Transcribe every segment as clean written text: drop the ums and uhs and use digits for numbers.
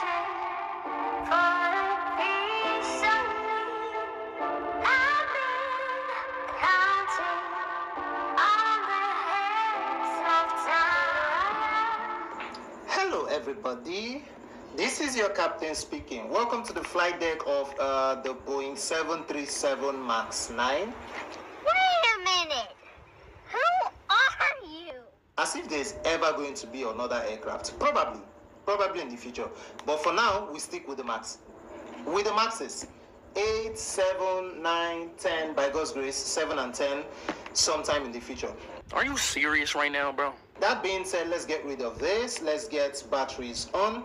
Hello everybody, this is your captain speaking. Welcome to the flight deck of the Boeing 737 MAX 9. Wait a minute! Who are you? As if there's ever going to be another aircraft. Probably in the future. But for now, we stick with the MAX. With the MAXes, 8, 7, 9, 10, by God's grace, 7 and 10, sometime in the future. Are you serious right now, bro? That being said, let's get rid of this. Let's get batteries on.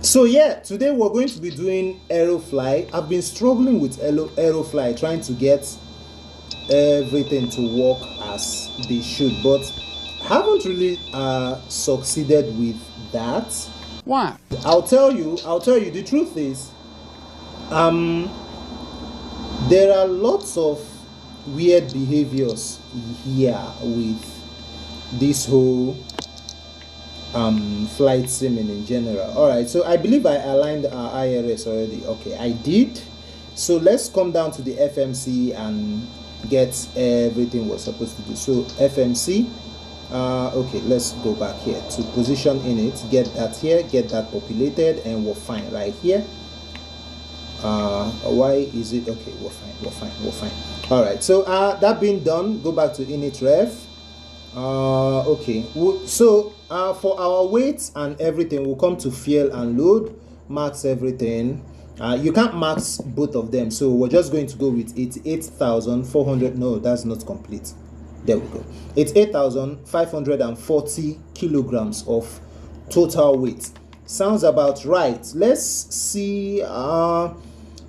So yeah, today we're going to be doing aerofly. I've been struggling with aerofly, trying to get everything to work as they should, but haven't really succeeded with that. Why? I'll tell you the truth is there are lots of weird behaviors here with this whole flight simming in general. All right, so I believe I aligned our IRS already. Okay, I did. So let's come down to the FMC and get everything we're supposed to do. So FMC, okay, let's go back here to position in it, get that here, get that populated, and we're fine right here. Why is it okay? We're fine. All right, so that being done, go back to init ref. Okay, so for our weights and everything, we'll come to fuel and load, max everything. You can't max both of them, so we're just going to go with 88,400. No, that's not complete. There we go. It's 8,540 kilograms of total weight. Sounds about right. Let's see our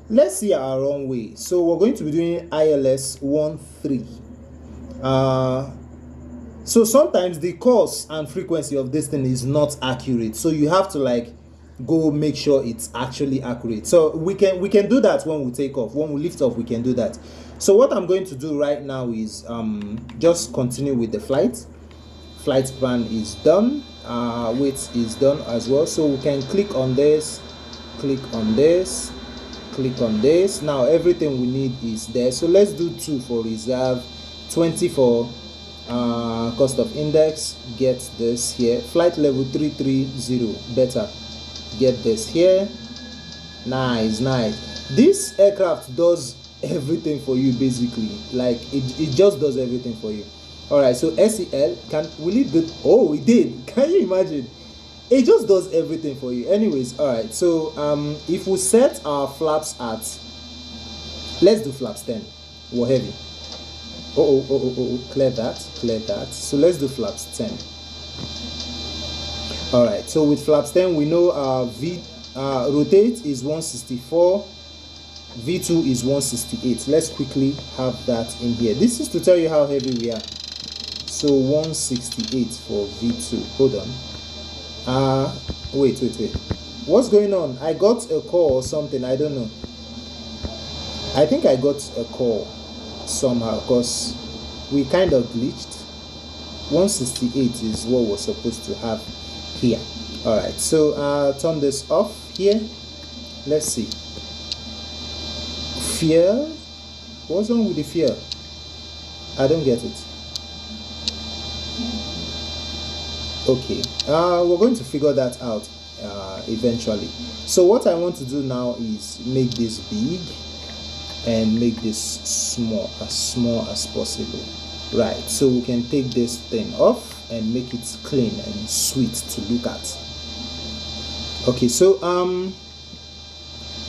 runway. So we're going to be doing ILS 13. So sometimes the course and frequency of this thing is not accurate, so you have to like go make sure it's actually accurate. So we can do that when we take off. When we lift off, we can do that. So what I'm going to do right now is just continue with the flight plan is done, weight is done as well. So we can click on this, click on this, click on this. Now everything we need is there. So let's do 2 for reserve, 20 for cost of index. Get this here, flight level 330, better. Get this here. Nice. This aircraft does everything for you, basically. Like it just does everything for you. All right, so SEL, will it do? Oh, it did. Can you imagine? It just does everything for you. Anyways, all right, so if we set our flaps at, let's do flaps 10. We're heavy. Oh, clear that. So let's do flaps 10. All right, so with flaps 10, we know our rotate is 164, V2 is 168. Let's quickly have that in here. This is to tell you how heavy we are. So 168 for V2. Hold on. Wait. What's going on? I got a call or something. I don't know. I think I got a call somehow because we kind of glitched. 168 is what we're supposed to have here. All right, so turn this off here. Let's see. Fuel. What's wrong with the fuel? I don't get it. Okay, we're going to figure that out eventually. So what I want to do now is make this big and make this small as possible. Right, so we can take this thing off and make it clean and sweet to look at. Okay, so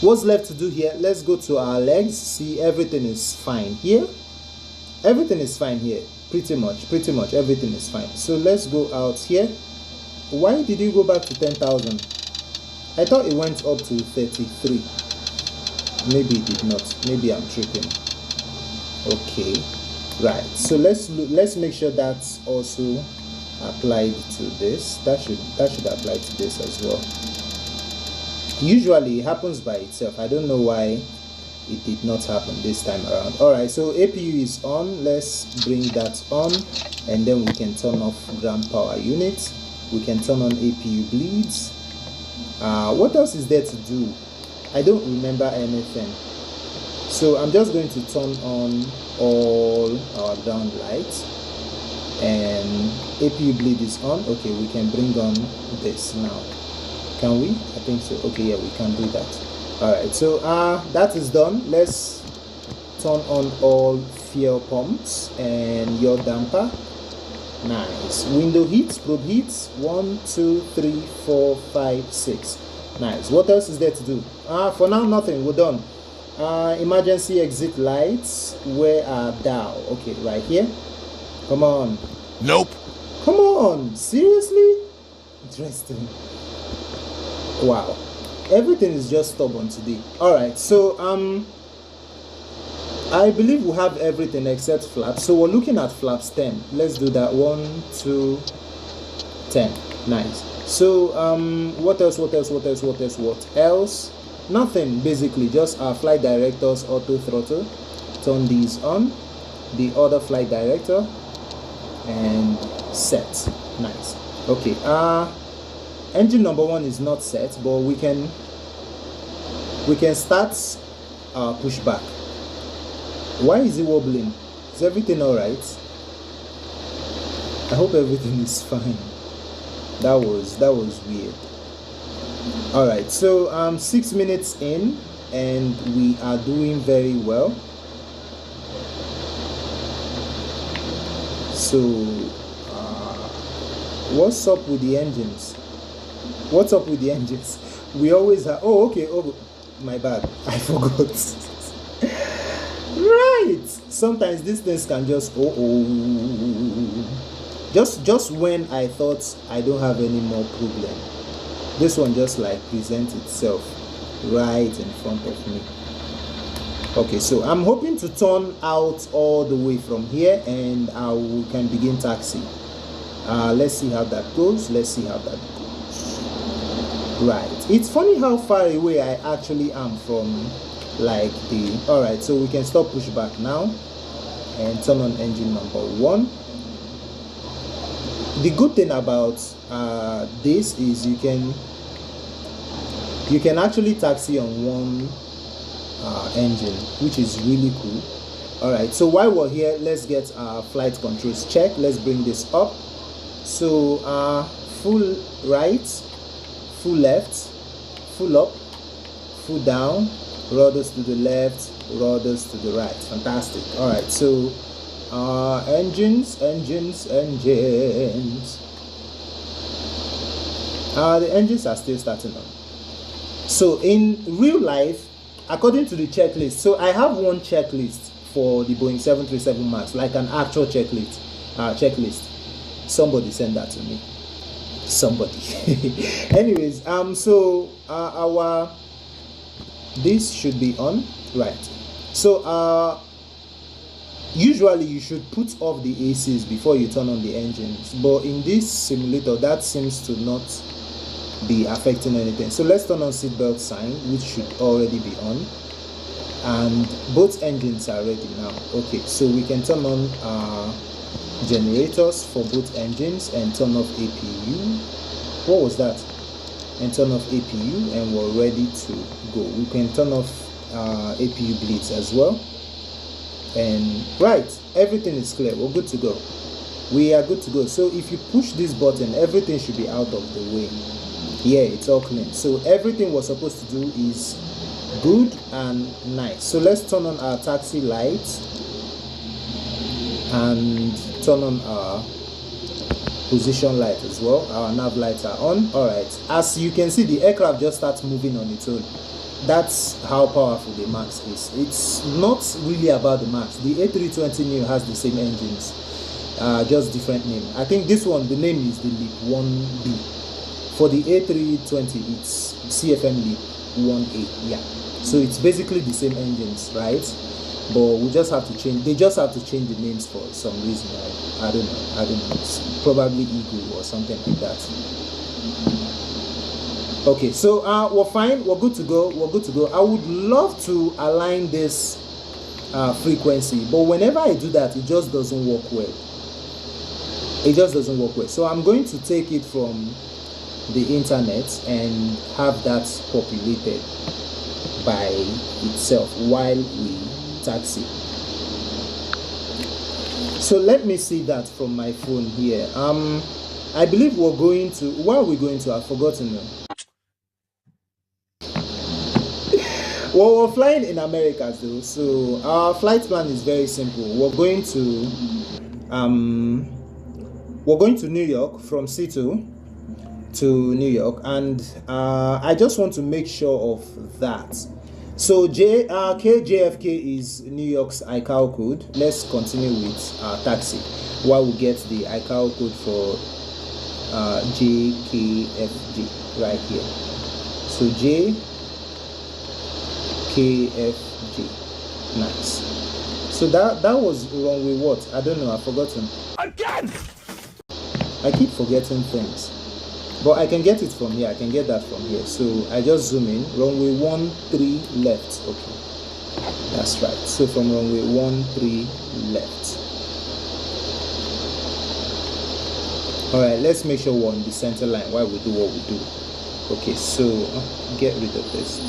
what's left to do here? Let's go to our legs. See, everything is fine here. Everything is fine here. Pretty much everything is fine. So let's go out here. Why did you go back to 10,000? I thought it went up to 33. Maybe it did not. Maybe I'm tripping. Okay, right. So let's make sure that's also applied to this. That should apply to this as well. Usually it happens by itself. I don't know why it did not happen this time around. All right, so APU is on. Let's bring that on, and then we can turn off ground power unit. We can turn on APU bleeds. What else is there to do? I don't remember anything. So I'm just going to turn on all our ground lights, and APU bleed is on. Okay, we can bring on this now. Can we? I think so. Okay, yeah, we can do that. All right, so that is done. Let's turn on all fuel pumps and your damper. Nice. Window heats, probe heats. 1, 2, 3, 4, 5, 6. Nice. What else is there to do? For now, nothing. We're done. Emergency exit lights. Where are thou? Okay, right here. Come on. Nope. Come on. Seriously? Interesting. Wow. Everything is just stubborn today. Alright, so I believe we have everything except flaps. So we're looking at flaps 10. Let's do that. 1, 2, 10. Nice. So what else? Nothing, basically. Just our flight director's auto throttle. Turn these on. The other flight director. And set. Nice. Okay. Engine number 1 is not set, but we can start pushback. Why is it wobbling? Is everything all right? I hope everything is fine. That was weird. All right, so 6 minutes in, and we are doing very well. So what's up with the engines? What's up with the engines? We always have. Oh, okay. Oh, my bad. I forgot. Right. Sometimes these things can just just when I thought I don't have any more problem, this one just like presents itself right in front of me. Okay, so I'm hoping to turn out all the way from here, and we can begin taxi. Let's see how that goes. Right. It's funny how far away I actually am from like the. Alright, so we can stop pushback now and turn on engine number 1. The good thing about this is you can actually taxi on one engine, which is really cool. Alright, so while we're here, let's get our flight controls checked. Let's bring this up. So full right, full left, full up, full down, rudders to the left, rudders to the right. Fantastic. All right, so engines. The engines are still starting on. So in real life, according to the checklist, so I have one checklist for the Boeing 737 MAX, like an actual checklist. Somebody send that to me. Somebody. Anyways, so our this should be on, right? So usually you should put off the ACs before you turn on the engines, but in this simulator that seems to not be affecting anything. So let's turn on seatbelt sign, which should already be on, and both engines are ready now. Okay, so we can turn on generators for both engines and turn off APU. What was that? And turn off APU, and we're ready to go. We can turn off APU bleeds as well. And right, everything is clear. We're good to go. We are good to go. So if you push this button, everything should be out of the way. Yeah, it's all clean. So everything we're supposed to do is good and nice. So let's turn on our taxi lights and turn on our position light as well. Our nav lights are on. All right, as you can see, the aircraft just starts moving on its own. That's how powerful the MAX is. It's not really about the MAX. The A320neo has the same engines, just different name. I think this one, the name is the LEAP 1B. For the A320, it's CFM LEAP 1A. Yeah, so it's basically the same engines, right? But we just have to change. They just have to change the names for some reason. I don't know. It's probably ego or something like that. Okay, so we're fine. We're good to go. I would love to align this frequency, but whenever I do that, it just doesn't work well. It just doesn't work well. So I'm going to take it from the internet and have that populated by itself while we taxi. So let me see that from my phone here. I believe we're going to, where are we going to? I've forgotten now. Well, we're flying in America though, so our flight plan is very simple. We're going to New York, from Seattle to New York, and I just want to make sure of that. So KJFK is New York's ICAO code. Let's continue with our taxi while we get the ICAO code for JKFG right here. So JKFG, nice. So that was runway what? I don't know, I've forgotten. Again! I keep forgetting things. But I can get it from here. I can get that from here. So I just zoom in. Runway 13 left. Okay. That's right. So from runway 13 left. Alright, let's make sure we're on the center line while we do what we do. Okay, so get rid of this.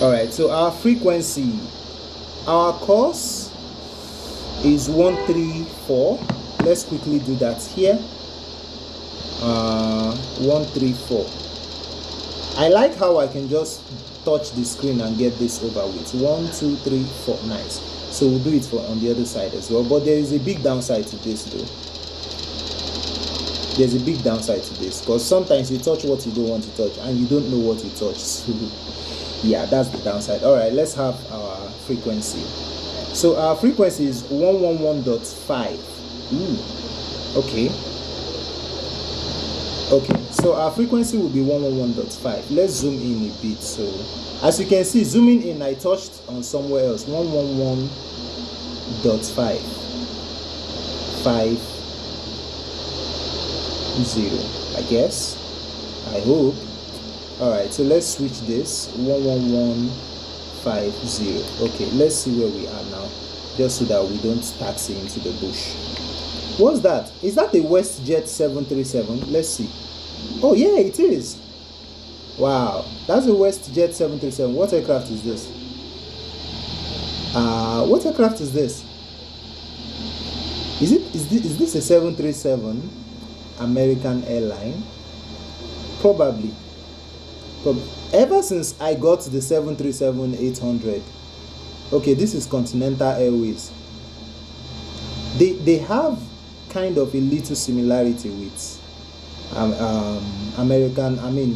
Alright, so our frequency. Our course is 134. Let's quickly do that here. 134. I like how I can just touch the screen and get this over with. 1 2 3 4. Nice. So we'll do it for on the other side as well, but there is a big downside to this though. There's a big downside to this, because sometimes you touch what you don't want to touch and you don't know what you touch. So yeah, that's the downside. All right, let's have our frequency. So our frequency is 111.5. Okay. Okay, so our frequency will be 111.5. Let's zoom in a bit. So as you can see, zooming in, I touched on somewhere else. 111.5 50, I guess. I hope. All right, so let's switch this. 111.50. Okay, let's see where we are now, just so that we don't taxi into the bush. What's that? Is that a WestJet 737? Let's see. Oh yeah, it is. Wow, that's a WestJet 737. What aircraft is this? What aircraft is this? Is this a 737 American airline? Probably. Ever since I got the 737-800. Okay, this is Continental Airways. They have kind of a little similarity with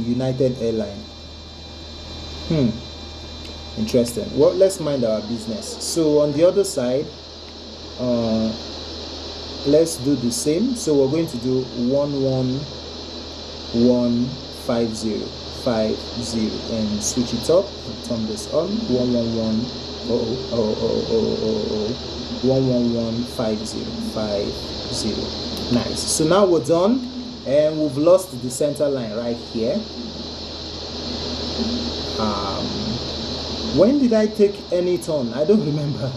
United Airlines. Interesting. Well, let's mind our business. So on the other side, let's do the same. So we're going to do 11150 and switch it up and turn this on. 11150. Nice. So now we're done, and we've lost the center line right here. When did I take any turn? I don't remember.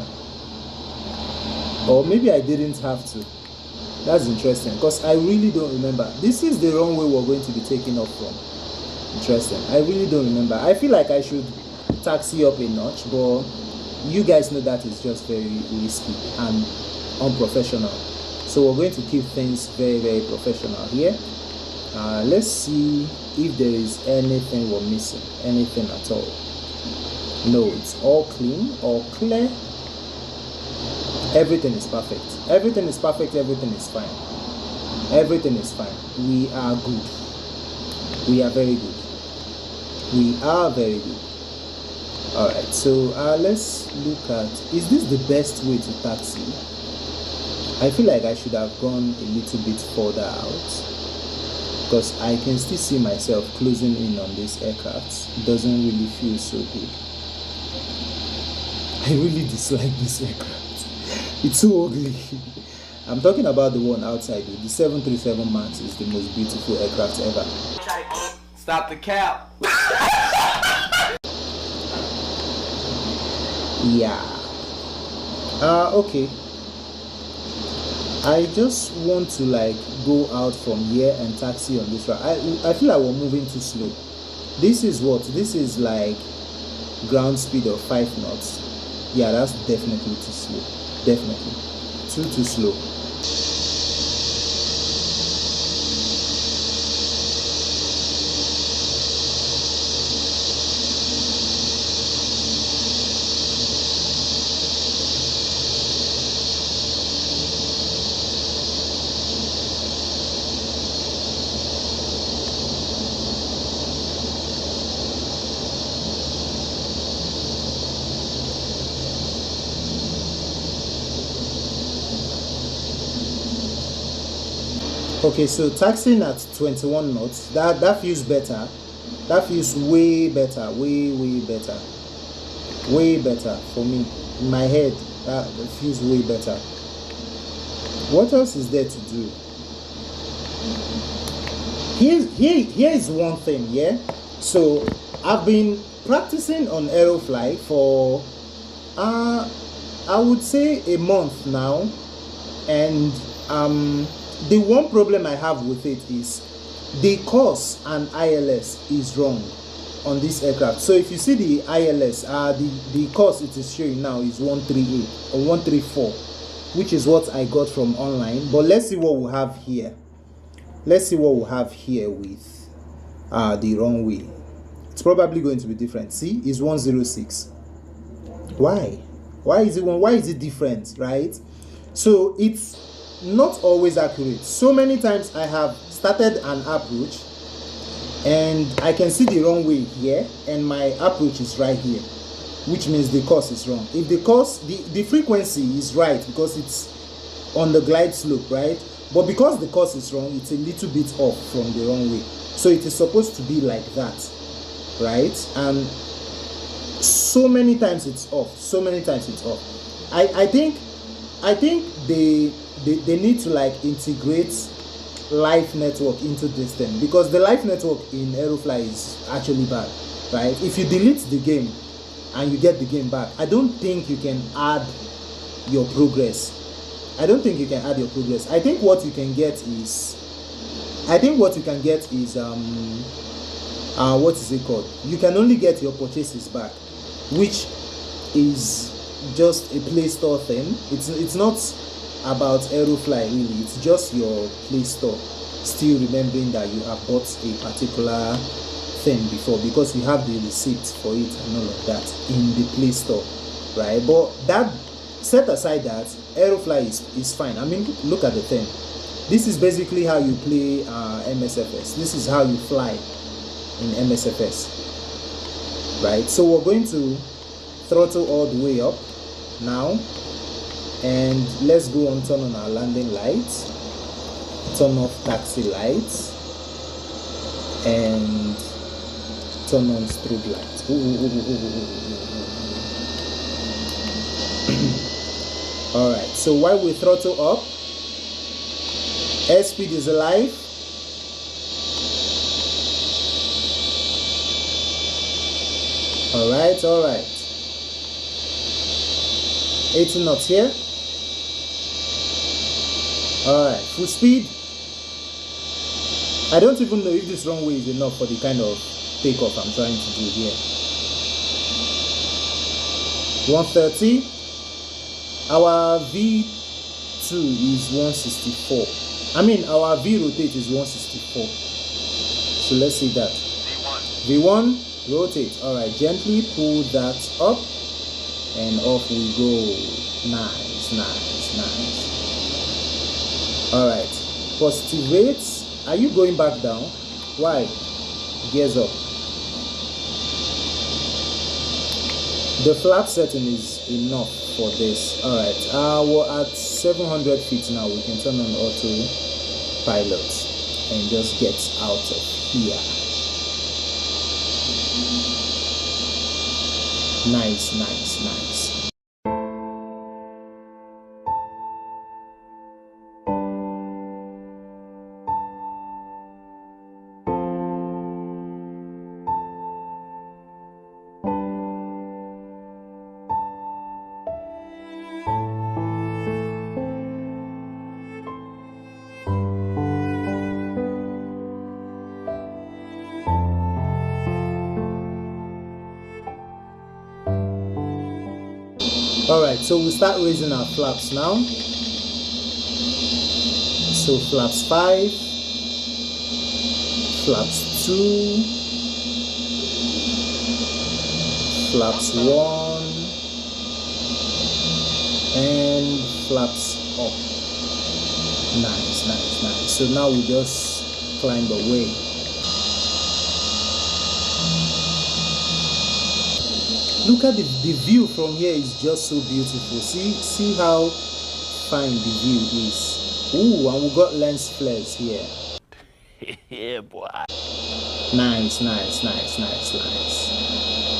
Or maybe I didn't have to. That's interesting, because I really don't remember. This is the runway we're going to be taking off from. Interesting. I really don't remember. I feel like I should taxi up a notch, but you guys know that is just very risky and unprofessional. So we're going to keep things very, very professional here. Let's see if there is anything we're missing, anything at all. No, it's all clean, all clear. Everything is perfect. Everything is perfect. Everything is fine. Everything is fine. We are good. We are very good. We are very good. Alright, so let's look at, is this the best way to taxi? I feel like I should have gone a little bit further out, because I can still see myself closing in on this aircraft. It doesn't really feel so good. I really dislike this aircraft. It's so ugly. I'm talking about the one outside. The 737 MAX is the most beautiful aircraft ever. Stop the cap. Yeah. Okay. I just want to like go out from here and taxi on this route. I feel like we're moving too slow. This is what? This is like ground speed of 5 knots. Yeah, that's definitely too slow. Definitely. Too slow. Okay, so taxing at 21 knots, that feels better. That feels way better, way better. Way better for me. In my head, that feels way better. What else is there to do? Here is one thing, yeah? So, I've been practicing on aerofly for, I would say a month now. And, the one problem I have with it is the course and ILS is wrong on this aircraft. So if you see the ILS, the course it is showing now is 138 or 134, which is what I got from online. But let's see what we have here. Let's see what we have here with the runway. It's probably going to be different. See, it's 106. Why? Why is it different, right? So it's not always accurate. So many times I have started an approach and I can see the runway here and my approach is right here, which means the course is wrong. If the course, the frequency is right because it's on the glide slope, right? But because the course is wrong, it's a little bit off from the runway. So it is supposed to be like that, right? And so many times it's off. So many times it's off. I think they need to like integrate live network into this thing, because the live network in aerofly is actually bad, right? If you delete the game and you get the game back, I don't think you can add your progress. I think what you can get is what is it called? You can only get your purchases back, which is just a Play Store thing. It's not about aerofly really, it's just your Play Store still remembering that you have bought a particular thing before, because you have the receipts for it and all of that in the Play Store, right? But that set aside, that aerofly is fine. I mean, look at the thing. This is basically how you play MSFS. This is how you fly in MSFS, right? So we're going to throttle all the way up now, and let's go on, turn on our landing lights, turn off taxi lights, and turn on strobe lights. All right, so while we throttle up, airspeed is alive. All right. 18 knots here. All right, full speed. I don't even know if this runway is enough for the kind of takeoff I'm trying to do here. 130. Our V2 is 164. I mean, our V rotate is 164. So let's see that. V1 rotate. All right, gently pull that up and off we go. Nice. All right, positive rates. Are you going back down? Why? Gears up. The flap setting is enough for this. All right, we're at 700 feet now. We can turn on autopilot and just get out of here. Nice. Alright, so we'll start raising our flaps now. So flaps 5, flaps 2, flaps 1, and flaps up. Nice, nice, nice. So now we just climb away. Look at the view from here is just so beautiful. See how fine the view is. Ooh, and we got lens flares here. Yeah, boy. Nice, nice, nice, nice, nice.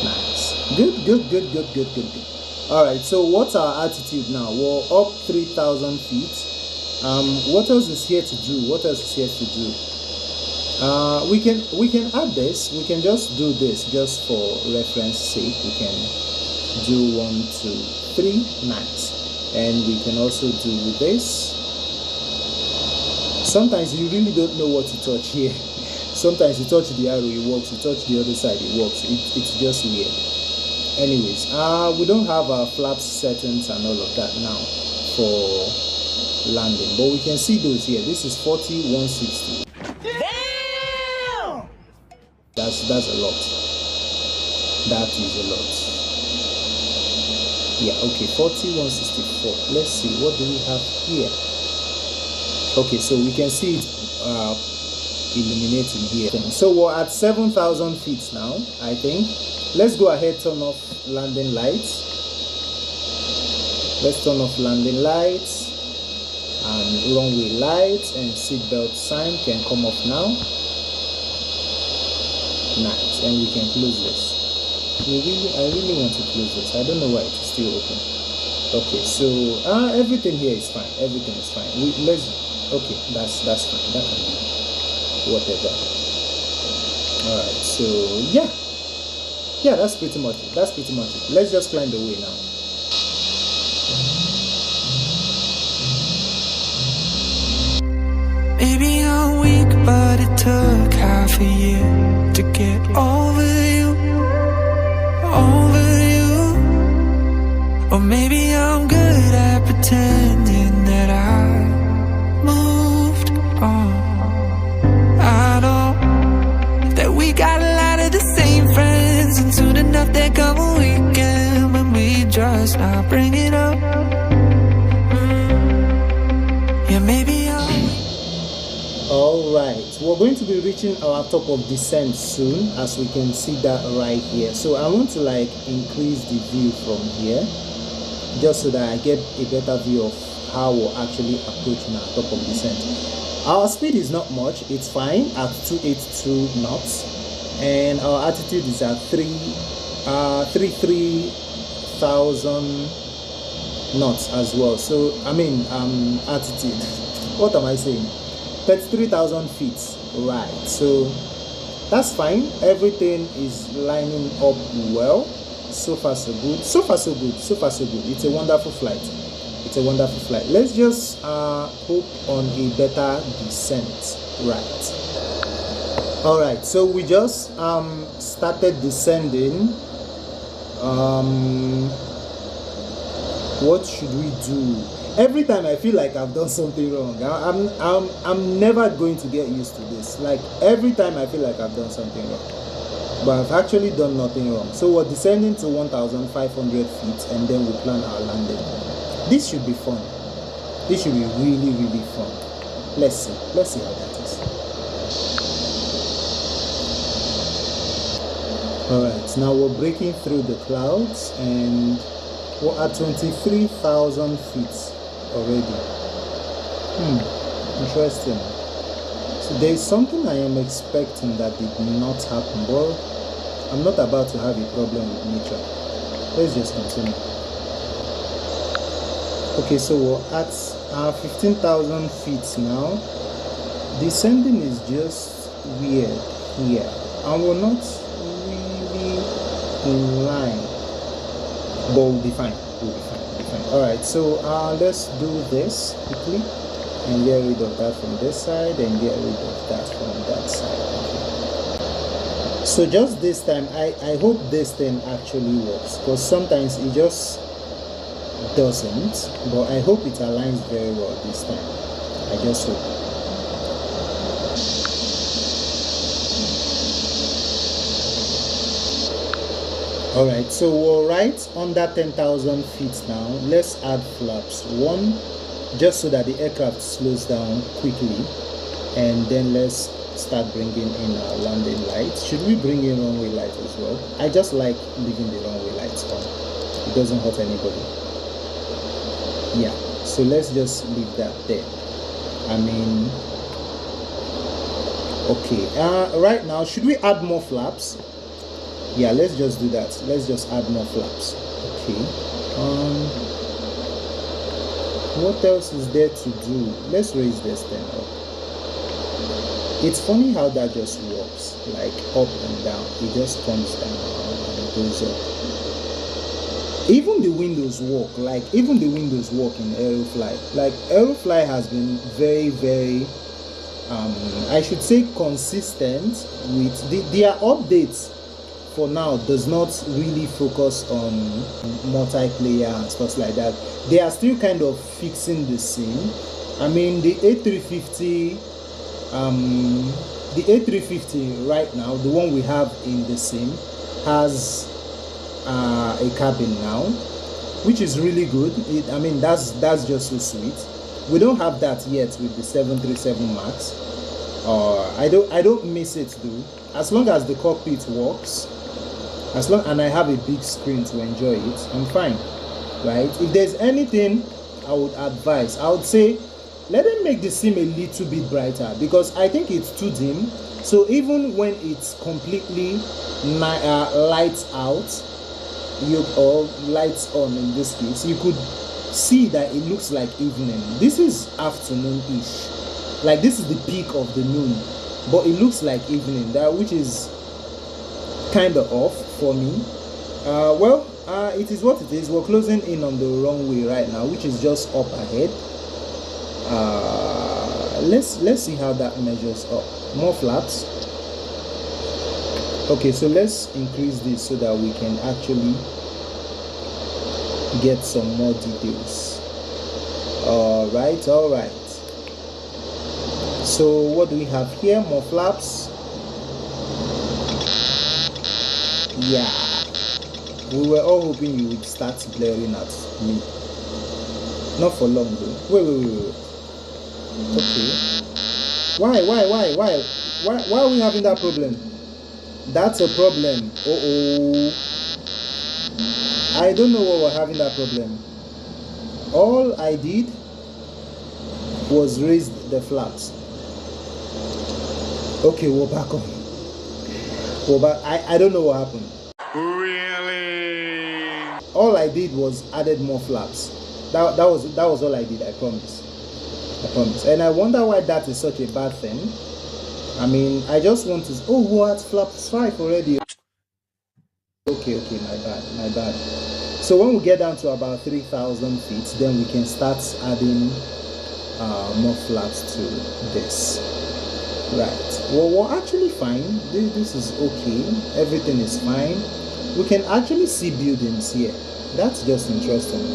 Nice. Good, good, good, good, good, good, good. Alright, so what's our altitude now? We're up 3,000 feet. What else is here to do? What else is here to do? We can add this. We can just do this just for reference sake. We can do 1, 2, 3. Nice. And we can also do this. Sometimes you really don't know what to touch here. Sometimes you touch the arrow, it works. You touch the other side, it works. It's just weird. Anyways, we don't have our flaps settings and all of that now for landing, but we can see those here. This is 40, 160. Damn! That's a lot. That is a lot. Yeah, okay, 40, 164. Let's see, what do we have here? Okay, so we can see it illuminating here. So we're at 7,000 feet now, I think. Let's go ahead, turn off landing lights. Let's turn off landing lights and runway lights, and seatbelt sign can come off now. Nice, and we can close this. I really want to close this. I don't know why it's still open. Okay, so everything here is fine. Everything is fine. Okay, that's fine. That can be whatever. Alright, so yeah, that's pretty much it. Let's just climb the way now. Maybe I'm weak, but it took half a year to get over you. Or maybe I'm good at pretending that I moved on. I know that we got a lot of the same friends, and soon enough there come a weekend when we just not bring it up. Yeah, maybe Alright, we're going to be reaching our top of descent soon, as we can see that right here. So I want to like increase the view from here, just so that I get a better view of how we're actually approaching our top of descent. Our speed is not much, it's fine at 282 knots, and our altitude is at 33,000 knots as well. So I mean altitude, what am I saying, 33,000 feet, right? So that's fine. Everything is lining up well. So far so good. It's a wonderful flight. Let's just hope on a better descent. Right. Alright, so we just started descending. What should we do? Every time I feel like I've done something wrong. I'm never going to get used to this. Like every time I feel like I've done something wrong, but I've actually done nothing wrong. So we're descending to 1,500 feet, and then we plan our landing. This should be fun. This should be really, really fun. Let's see how that is. Alright, now we're breaking through the clouds, and we're at 23,000 feet already. Interesting. So there is something I am expecting that did not happen, but I'm not about to have a problem with nature. Let's just continue. Okay, so we're at 15,000 feet now. Descending is just weird here, and we're not really in line, but we'll be fine. Alright, so let's do this quickly and get rid of that from this side and get rid of that from that side. Okay. So just this time, I hope this thing actually works, because sometimes it just doesn't, but I hope it aligns very well this time. I just hope. Alright, so we're right under 10,000 feet now. Let's add flaps. One, just so that the aircraft slows down quickly, and then let's start bringing in our landing lights. Should we bring in runway lights as well? I just like leaving the runway lights on. It doesn't hurt anybody. Yeah, so let's just leave that there. I mean, okay, right now, should we add more flaps? Yeah, let's just do that. Let's just add more flaps. Okay, what else is there to do? Let's raise this thing up. It's funny how that just works, like up and down. It just comes down and it goes up. Even the windows work, like even the windows work in aerofly. Like aerofly has been very, very I should say consistent with their updates. For now, does not really focus on multiplayer and stuff like that. They are still kind of fixing the scene. I mean, the A350 right now, the one we have in the sim, has a cabin now, which is really good. I mean, that's just so sweet. We don't have that yet with the 737 Max. I don't miss it though. As long as the cockpit works, and I have a big screen to enjoy it, I'm fine, right? If there's anything I would advise, I would say let them make the sim a little bit brighter, because I think it's too dim. So even when it's completely lights out, or lights on in this case, you could see that it looks like evening. This is afternoon-ish, like this is the peak of the noon, but it looks like evening, which is kind of off for me. It is what it is. We're closing in on the runway right now, which is just up ahead. Let's see how that measures up. More flaps. Okay, so let's increase this so that we can actually get some more details. All right. So what do we have here? More flaps. Yeah, we were all hoping you would start blaring at me. Not for long though. Wait. Okay. Why are we having that problem? That's a problem. I don't know why we're having that problem. All I did was raise the flaps. Okay, we're back on. I don't know what happened. Really? All I did was added more flaps. That was all I did. I promise. And I wonder why that is such a bad thing. I mean, I just want to. Oh, we're at flaps 5 already. Okay, my bad. So when we get down to about 3,000 feet, then we can start adding more flaps to this. Right. Well, we're actually fine. This is okay. Everything is fine. We can actually see buildings here. That's just interesting.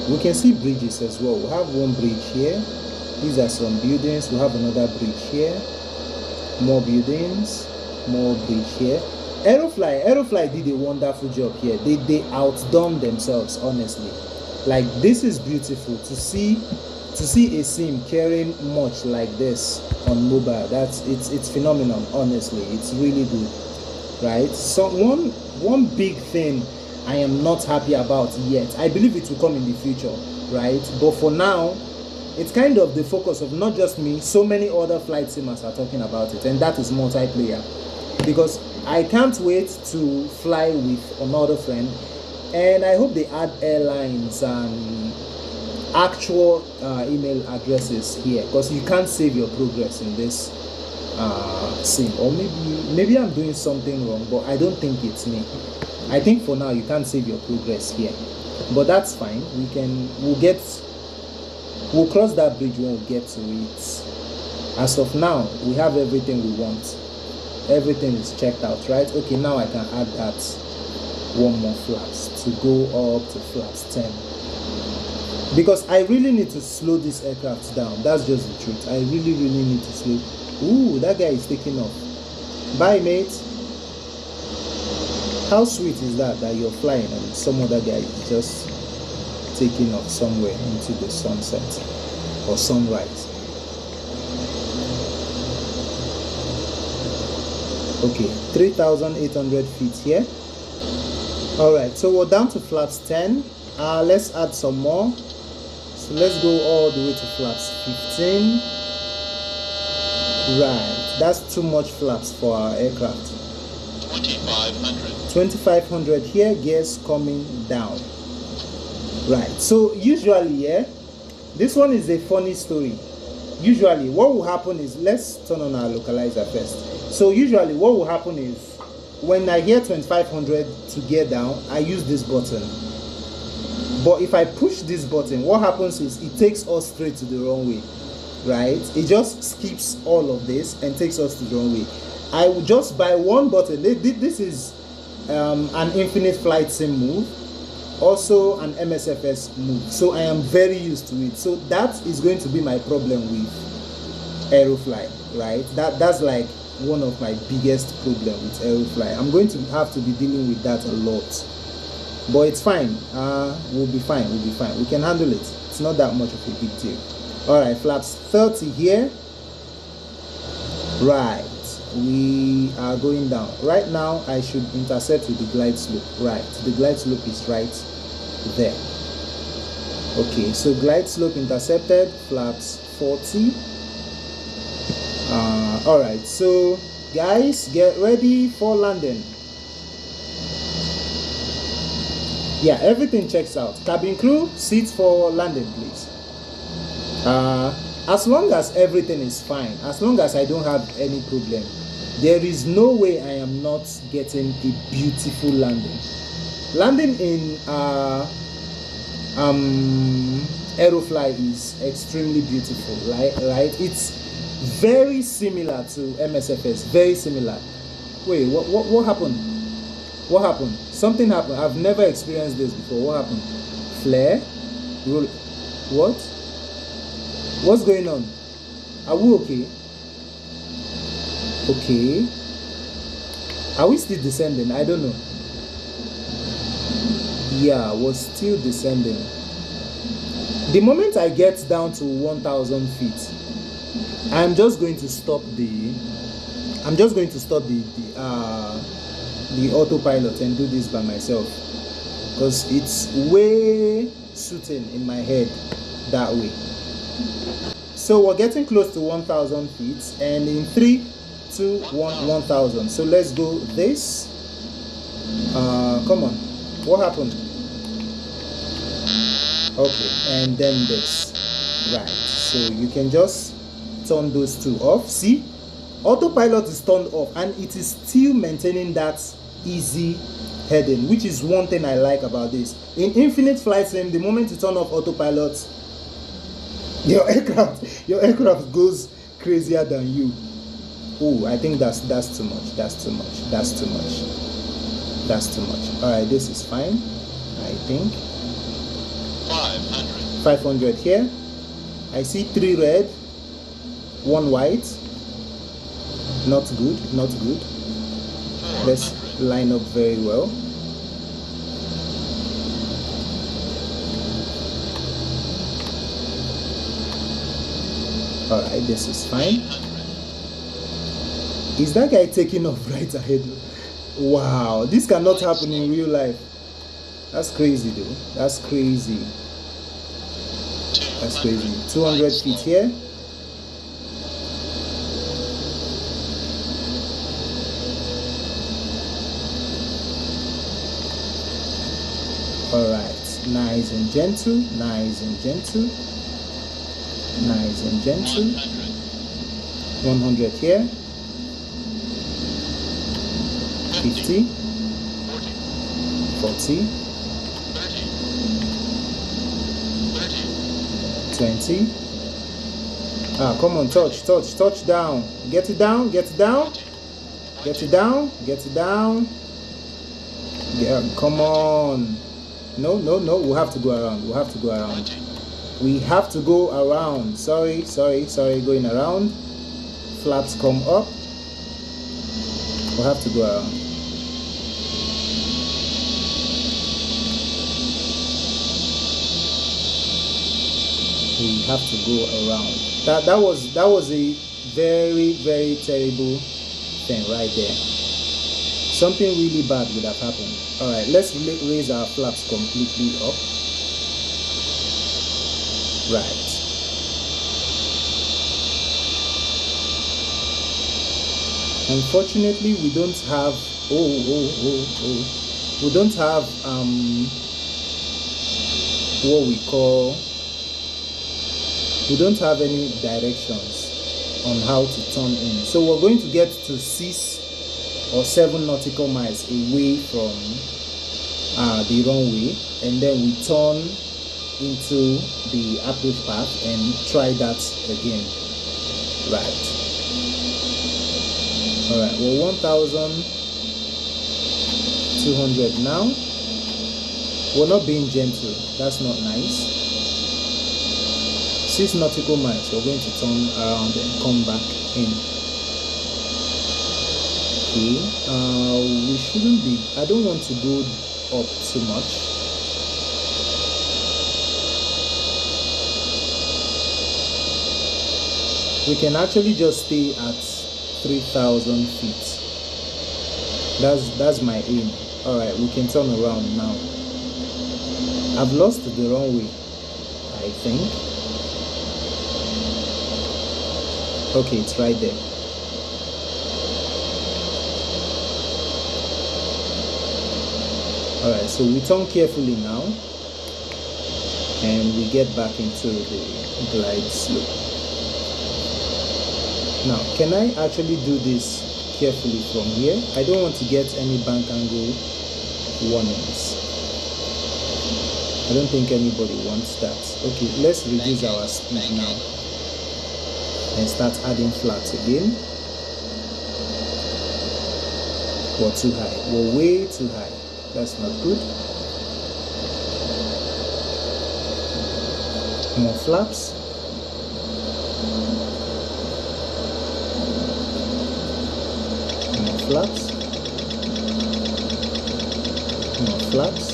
We can see bridges as well. We have one bridge here. These are some buildings. We have another bridge here. More buildings. More bridge here. Aerofly did a wonderful job here. They outdone themselves, honestly. Like, this is beautiful to see a sim carrying much like this on mobile. It's phenomenal, honestly. It's really good, right? So one big thing I am not happy about yet, I believe it will come in the future, right? But for now, it's kind of the focus of not just me. So many other flight simmers are talking about it, and that is multiplayer, because I can't wait to fly with another friend, and I hope they add airlines and actual email addresses here, because you can't save your progress in this sim. Or maybe I'm doing something wrong, but I don't think it's me. I think for now you can't save your progress here, but that's fine. We'll cross that bridge when we get to it. As of now, we have everything we want. Everything is checked out, right? Okay, now I can add that one more flaps to go up to flaps 10. because I really need to slow this aircraft down. That's just the truth. I really need to slow. Ooh, that guy is taking off. Bye, mate. How sweet is that you're flying and some other guy is just taking off somewhere into the sunset or sunrise. Okay, 3,800 feet here. All right, so we're down to flaps 10. Let's add some more. So let's go all the way to flaps 15. Right, that's too much flaps for our aircraft. 2,500. 2,500 here, gears coming down. Right, so usually, yeah, this one is a funny story. Usually what will happen is, let's turn on our localizer first. So usually what will happen is, when I hear 2,500 to gear down, I use this button. But if I push this button, what happens is it takes us straight to the runway, right? It just skips all of this and takes us to the runway. I will just by one button. This is an infinite flight sim move, also an MSFS move, so I am very used to it. So that is going to be my problem with aerofly, right? That's like one of my biggest problem with aerofly. I'm going to have to be dealing with that a lot, but it's fine. We'll be fine. We can handle it. It's not that much of a big deal. All right, flaps 30 here. Right, we are going down. Right now I should intercept with the glide slope. Right, the glide slope is right there. Okay, so glide slope intercepted, flaps 40. All right, so guys, get ready for landing. Yeah, everything checks out. Cabin crew, seats for landing, please. As long as everything is fine, as long as I don't have any problem, there is no way I am not getting a beautiful landing. Landing in aerofly is extremely beautiful, right? It's very similar to MSFS, very similar. Wait, what happened? What happened? Something happened. I've never experienced this before. What happened? Flare? Roll? What? What's going on? Are we okay? Okay. Are we still descending? I don't know. Yeah, we're still descending. The moment I get down to 1,000 feet, I'm just going to stop the autopilot and do this by myself, because it's way suiting in my head that way. So we're getting close to 1,000 feet, and in 3, 2, 1, 1,000. So let's go this. Come on, what happened? Okay, and then this. Right, so you can just turn those two off. See, autopilot is turned off and it is still maintaining that easy heading, which is one thing I like about this. In infinite flight sim, the moment you turn off autopilot, your aircraft goes crazier than you. Oh, I think that's too much. That's too much. All right, this is fine, I think. 500 here. I see 3 red, 1 white. Not good. Let's line up very well. All right, this is fine. Is that guy taking off right ahead? Wow, this cannot happen in real life. That's crazy though. That's crazy. 200 feet here. All right, nice and gentle. 100 here. 50, 40, 20. Come on, touch down. Get it down. Yeah, come on. No, we'll have to go around. We have to go around. Sorry, going around. Flaps come up. We'll have to go around. We have to go around. That was a very, very terrible thing right there. Something really bad would have happened. All right, let's raise our flaps completely up. Right. Unfortunately, we don't have we don't have what we call, we don't have any directions on how to turn in. So we're going to get to 6 or 7 nautical miles away from the runway, and then we turn into the approach path and try that again. Right. All right, well, 1,200 now. We're not being gentle. That's not nice. 6 nautical miles. We're going to turn around and come back in. Okay. We shouldn't be. I don't want to go up too much. We can actually just stay at 3,000 feet. That's my aim. All right, we can turn around now. I've lost the runway, I think. Okay, it's right there. All right, so we turn carefully now, and we get back into the glide slope. Now, can I actually do this carefully from here? I don't want to get any bank angle warnings. I don't think anybody wants that. Okay, let's reduce our speed now and start adding flaps again. We're too high. We're way too high. That's not good. More flaps. More flaps. More flaps.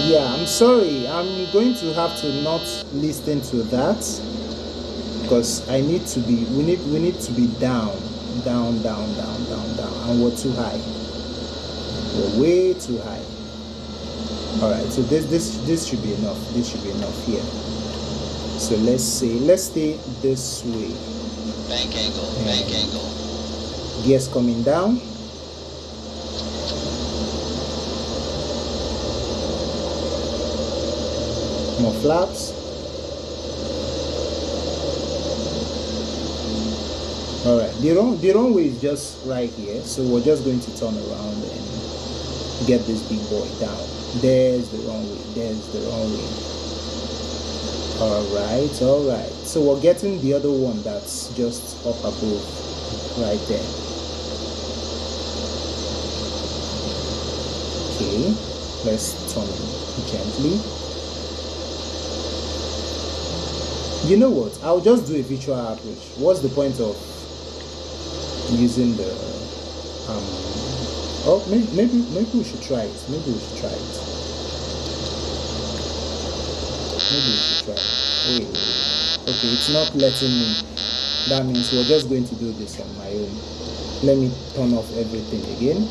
Yeah, I'm sorry. I'm going to have to not listen to that, because I need to be. We need to be down, and we're too high. We're way too high. All right. So this should be enough. This should be enough here. So let's stay this way. Bank angle, bank angle. Gears coming down. More flaps. All right, the runway is just right here, so we're just going to turn around and get this big boy down. There's the runway. There's the runway. All right. So we're getting the other one that's just up above, right there. Okay, let's turn gently. You know what? I'll just do a virtual approach. What's the point of using the oh, maybe we should try it. Maybe we should try it. Wait. Okay, it's not letting me. That means we're just going to do this on my own. Let me turn off everything again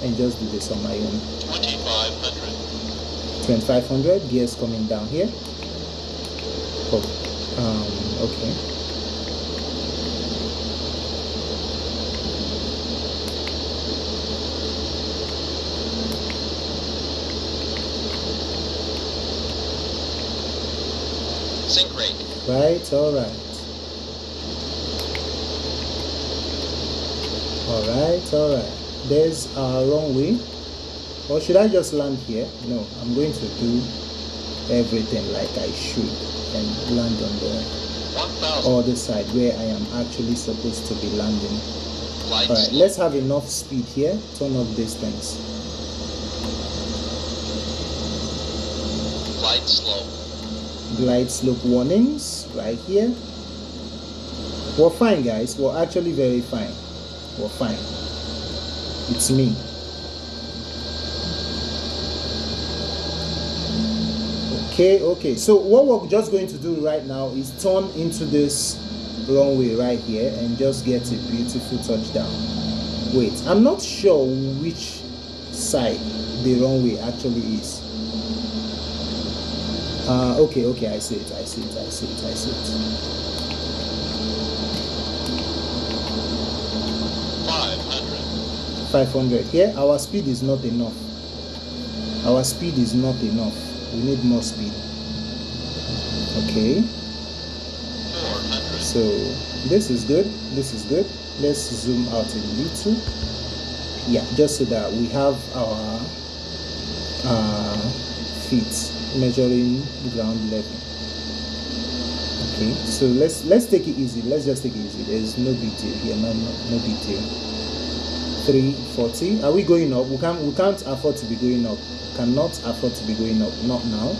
and just do this on my own. 2,500. 2,500. Gears coming down here. Oh. Okay. Sync rate. Right, all right. There's our runway. Or should I just land here? No, I'm going to do everything like I should and land on the 1,000. other side where I am actually supposed to be landing. Glide All right, slope. let's have enough speed here. Turn off distance. Glide slope. Glide slope warnings right here. We're fine, guys. We're actually very fine. We're fine. It's me. Okay. So what we're just going to do right now is turn into this runway right here and just get a beautiful touchdown. Wait, I'm not sure which side the runway actually is. Okay, I see it. 500 here. Our speed is not enough. We need more speed. Okay. 400. So this is good. Let's zoom out a little. Yeah, just so that we have our feet measuring ground level. Okay, so let's take it easy. Let's just take it easy. There's no big deal here. No big deal. 340. Are we going up? We can't afford to be going up. Cannot afford to be going up. Not now.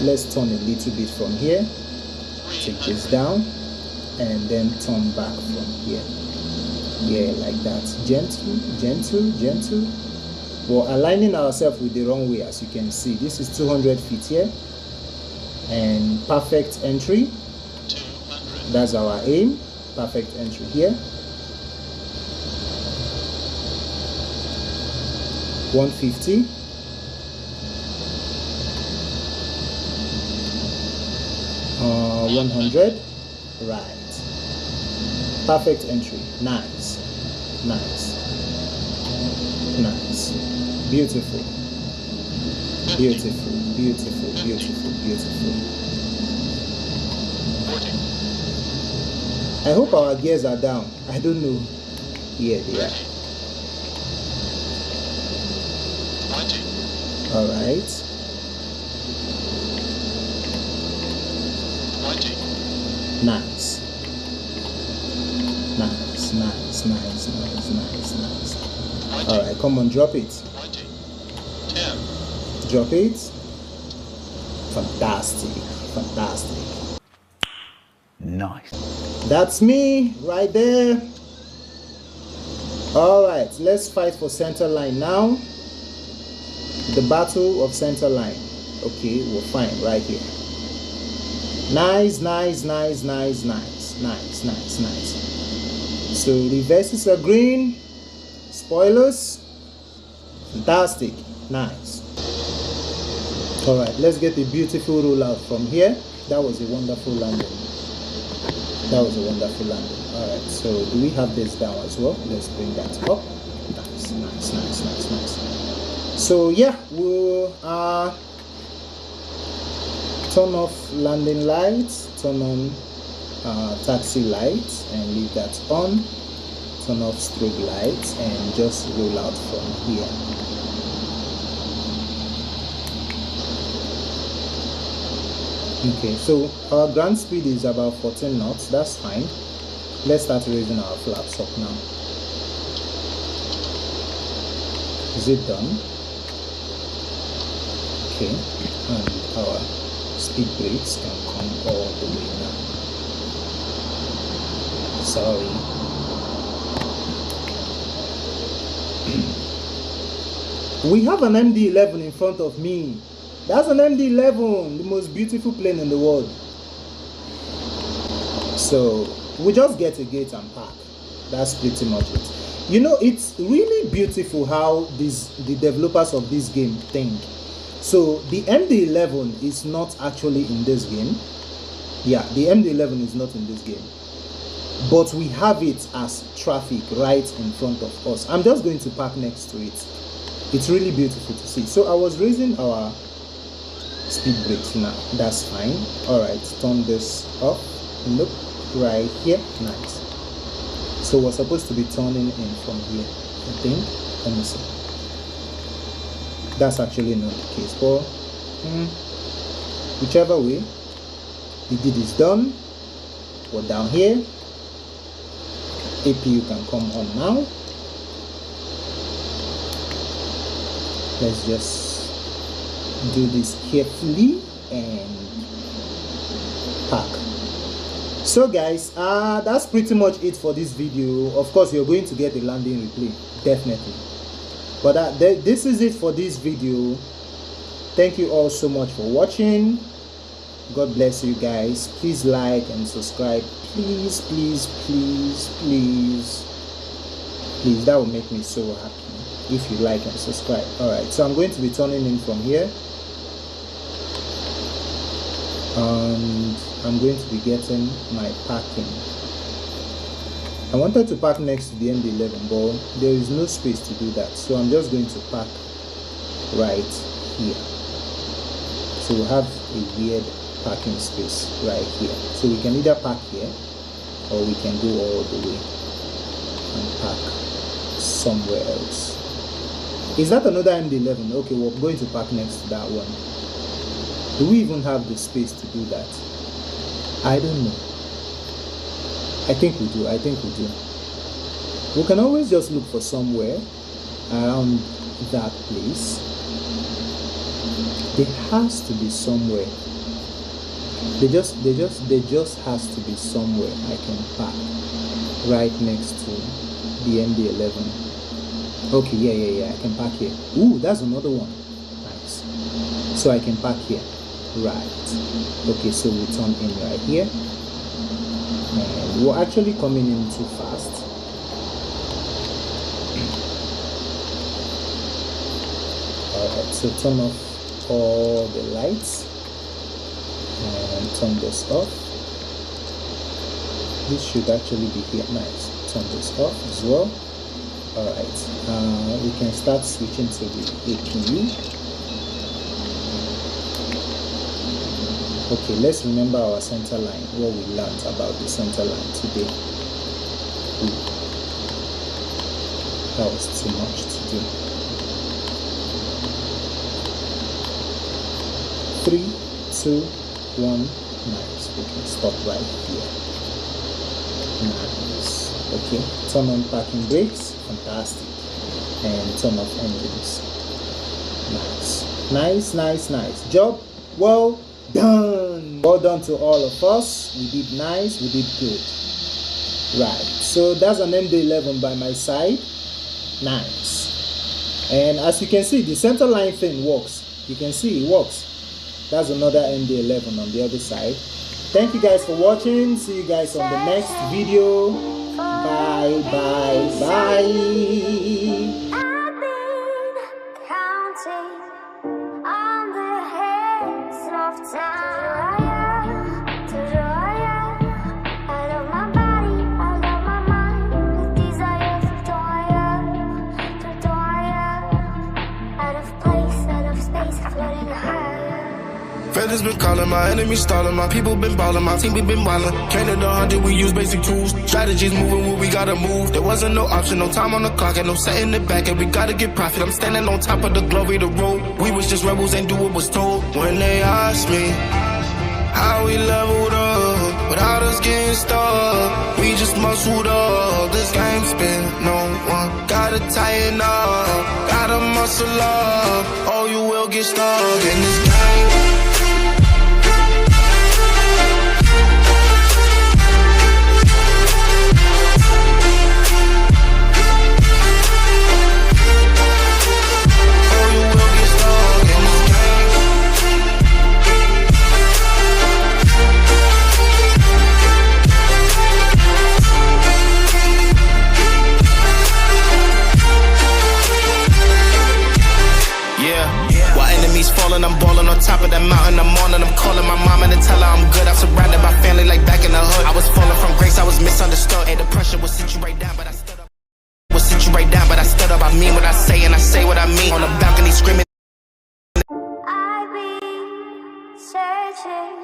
Let's turn a little bit from here. Take this down and then turn back from here. Yeah, like that. Gentle. We're aligning ourselves with the runway, as you can see. This is 200 feet here. And perfect entry. 200. That's our aim. Perfect entry here. 150. Uh, 100. Right. Perfect entry. Nice. Beautiful. 40. I hope our gears are down. I don't know. Yeah, they are. 20. All right. 20. Nice. 20. All right, come on, drop it. 20. 10. Drop it. Fantastic. Nice. That's me right there. All right, let's fight for center line now. The battle of center line. Okay, we're fine right here. Nice. So reverses are green. Spoilers. Fantastic. Nice. All right, let's get a beautiful rollout from here. That was a wonderful landing. All right, so do we have this down as well? Let's bring that up. Nice. So yeah, we'll turn off landing lights, turn on taxi lights and leave that on, turn off strobe lights and just roll out from here. Okay, so our ground speed is about 14 knots. That's fine. Let's start raising our flaps up now. Is it done? Okay, and our speed brakes can come all the way now. Sorry. We have an MD-11 in front of me. That's an MD-11, the most beautiful plane in the world. So we just get a gate and park. That's pretty much it. You know, it's really beautiful how the developers of this game think. So the MD-11 is not actually in this game. Yeah, the MD-11 is not in this game. But we have it as traffic right in front of us. I'm just going to park next to it. It's really beautiful to see. So I was raising our speed brakes now. That's fine. All right, turn this off. Look right here. Nice. So we're supposed to be turning in from here, I think. Let me see. That's actually not the case, but whichever way, the deed is done. We're down here. APU can come on now. Let's just do this carefully and park. So guys, that's pretty much it for this video. Of course, you're going to get a landing replay, definitely, but this is it for this video. Thank you all so much for watching. God bless you guys. Please like and subscribe, please, please, please, please, please. That will make me so happy if you like and subscribe. All right, so I'm going to be turning in from here, and I'm going to be getting my parking. I wanted to park next to the MD11, but there is no space to do that, so I'm just going to park right here. So we have a weird parking space right here, so we can either park here or we can go all the way and park somewhere else. Is that another MD11? Okay, we're going to park next to that one. Do we even have the space to do that? I don't know. I think we do. I think we do. We can always just look for somewhere around that place. There has to be somewhere. There just has to be somewhere I can park right next to the MD11. Okay, yeah, I can park here. Ooh, that's another one. Nice. So I can park here. Right. Okay, so we turn in right here. And we're actually coming in too fast. Alright, so turn off all the lights and turn this off. This should actually be here. Nice. Turn this off as well. Alright, we can start switching to the APU. Okay, let's remember our center line, what we learned about the center line today. Ooh, that was too much to do. 3, 2, 1, nice. We can stop right here. Nice. Okay, turn on parking brakes, fantastic. And turn off engines. Nice. Job well done. Well done to all of us. We did nice, we did good. Right, so that's an MD11 by my side. Nice. And as you can see, the center line thing works. You can see it works. That's another MD11 on the other side. Thank you guys for watching. See you guys on the next video. Bye. I've been counting on the heads of time to joy. I love my body, I love my mind, with desire for joy, out of place, out of space, floating higher. Feathers been calling, my enemies stalling, my people been balling, my team we been wildin'. Can't hit 100, we use basic tools. Strategies moving where we gotta move. There wasn't no option, no time on the clock, and no setting it back, and we gotta get profit. I'm standing on top of the glory, the road. We was just rebels and do what was told. When they asked me how we leveled up, without us getting stuck, we just muscled up. This game spin, no one gotta tighten up, gotta muscle up, or you will get stuck in this game. I'm balling on top of that mountain, I'm on and I'm calling my mom and tell her I'm good. I'm surrounded by family like back in the hood. I was falling from grace, I was misunderstood. And the pressure was sit you right down, but I stood up. I mean what I say and I say what I mean. On the balcony screaming. I've been searching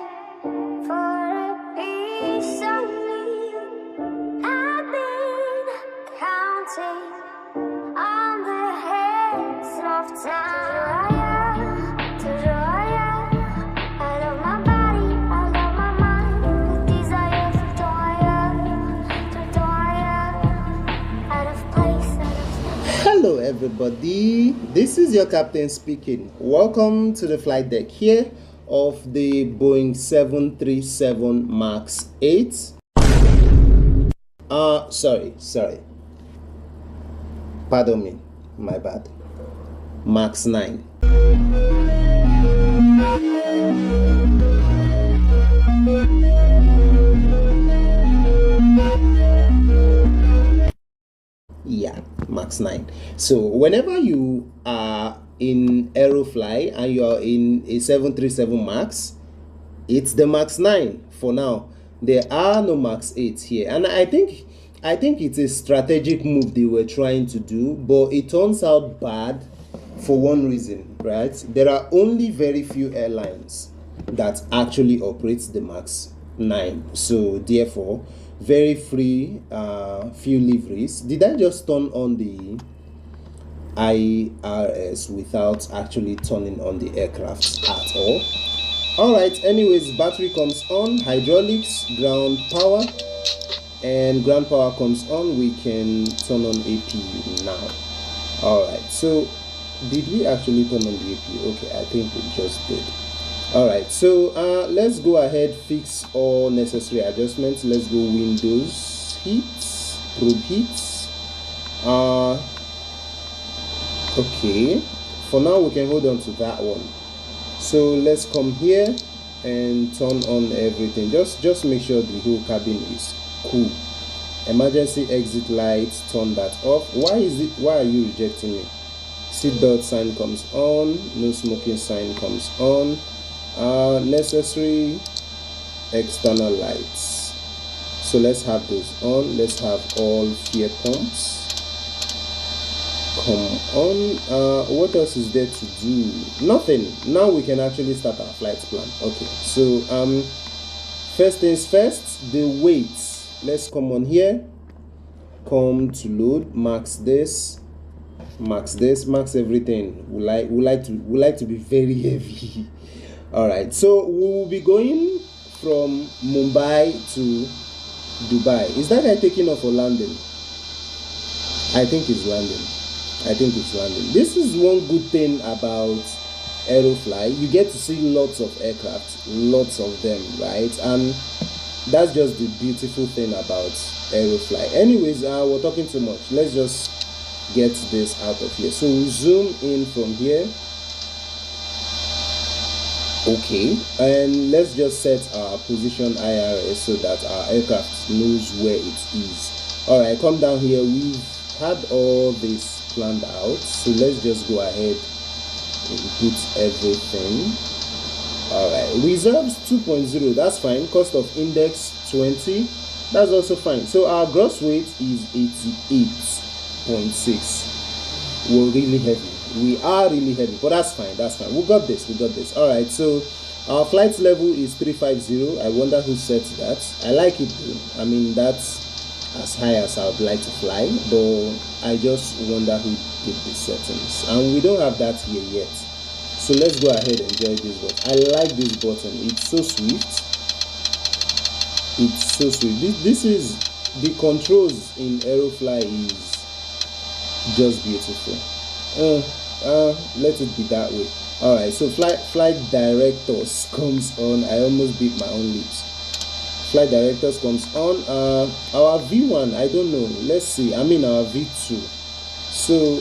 for a piece of me. I've been counting on the heads of time. everybody. This is your captain speaking. Welcome to the flight deck here of the Boeing 737 MAX 8. Sorry. Pardon me. My bad. MAX 9. Yeah, MAX 9. So whenever you are in aerofly and you are in a 737 MAX, it's the MAX 9 for now. There are no MAX 8 here, and I think it's a strategic move they were trying to do, but it turns out bad for one reason, right? There are only very few airlines that actually operates the MAX 9, so therefore very few liveries. Did I just turn on the IRS without actually turning on the aircraft at all? Alright, anyways, battery comes on, hydraulics, ground power, and ground power comes on. We can turn on APU now. Alright, so did we actually turn on the APU? Okay, I think we just did. Alright, so let's go ahead, fix all necessary adjustments. Let's go Windows heats, probe heats. Okay, for now we can hold on to that one. So let's come here and turn on everything. Just make sure the whole cabin is cool. Emergency exit lights, turn that off. Why are you rejecting me? Seatbelt sign comes on, no smoking sign comes on. Necessary external lights, so let's have those on. Let's have all fuel pumps come on. What else is there to do? Nothing. Now we can actually start our flight plan. Okay, so first things first, the weights. Let's come on here, come to load, max this, max everything. We like to be very heavy. All right, so we'll be going from Mumbai to Dubai. Is that guy taking off or landing? I think it's landing. This is one good thing about aerofly. You get to see lots of aircraft, lots of them, right? And that's just the beautiful thing about aerofly. Anyways, we're talking too much. Let's just get this out of here. So we zoom in from here. Okay, and let's just set our position IRS so that our aircraft knows where it is. All right, come down here. We've had all this planned out, so let's just go ahead and put everything. All right, reserves 2.0, that's fine. Cost of index 20, that's also fine. So our gross weight is 88.6. we're really heavy. We are really heavy, but that's fine. We got this. All right, so our flight level is 350. I wonder who set that. I like it though. I mean, that's as high as I would like to fly, but I just wonder who did the settings, and we don't have that here yet. So let's go ahead and enjoy this button. I like this button. It's so sweet. This is the controls in aerofly is just beautiful. Let it be that way. All right, so flight directors comes on. I almost beat my own lips. Flight directors comes on. Our V1, I don't know, let's see. I mean our V2. So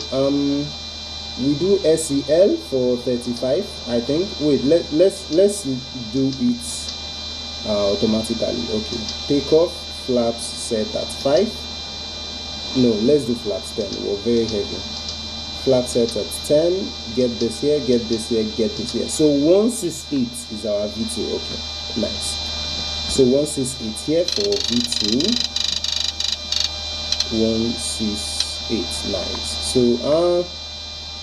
we do SEL for 35, I think. Wait, let's do it automatically. Okay, takeoff flaps set at 5. No, let's do flaps 10. We're very heavy. Flap set at 10. Get this here, get this here, get this here. So 168 is our V2. Okay, nice. So 168 here for V2. 168, nice. So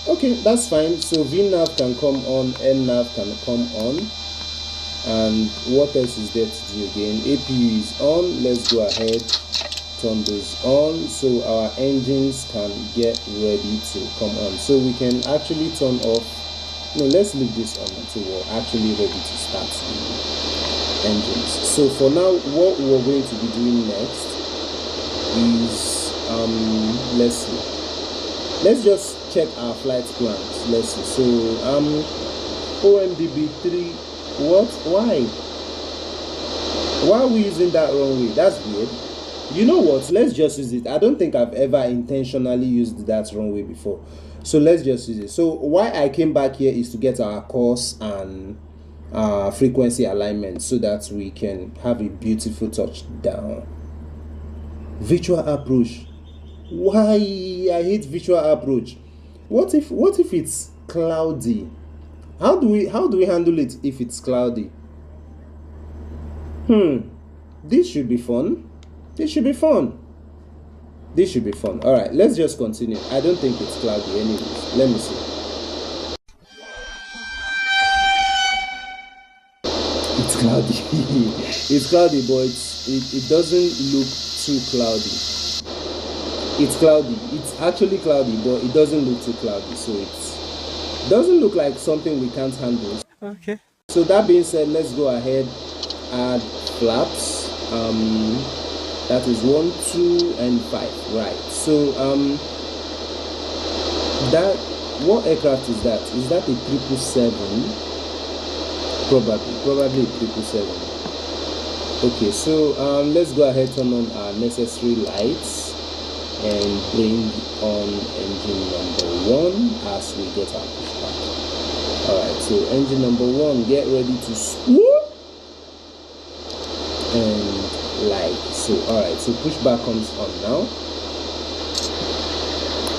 okay, that's fine. So VNAV can come on, NNAV can come on. And what else is there to do again? APU is on. Let's go ahead, turn those on so our engines can get ready to come on. So we can actually turn off. No, let's leave this on until we're actually ready to start the engines. So for now, what we're going to be doing next is let's just check our flight plans. Let's see. So OMDB 3. What? Why are we using that runway? That's weird. You know what? Let's just use it. I don't think I've ever intentionally used that runway before. So let's just use it. So why I came back here is to get our course and frequency alignment so that we can have a beautiful touchdown. Virtual approach. Why? I hate virtual approach. What if it's cloudy? How do we handle it if it's cloudy? This should be fun. This should be fun. All right, let's just continue. I don't think it's cloudy anyways. Let me see. It's cloudy. It's cloudy, but it doesn't look too cloudy. It's cloudy. It's actually cloudy, but it doesn't look too cloudy. So it doesn't look like something we can't handle. Okay. So that being said, let's go ahead, add flaps. That is 1, 2, and 5. Right. So what aircraft is that? Is that a 777? Probably a 777. Okay. So let's go ahead, turn on our necessary lights and bring on engine number 1 as we get our pushback. Alright, so engine number 1, get ready to swoop and like so. Alright, so pushback comes on now.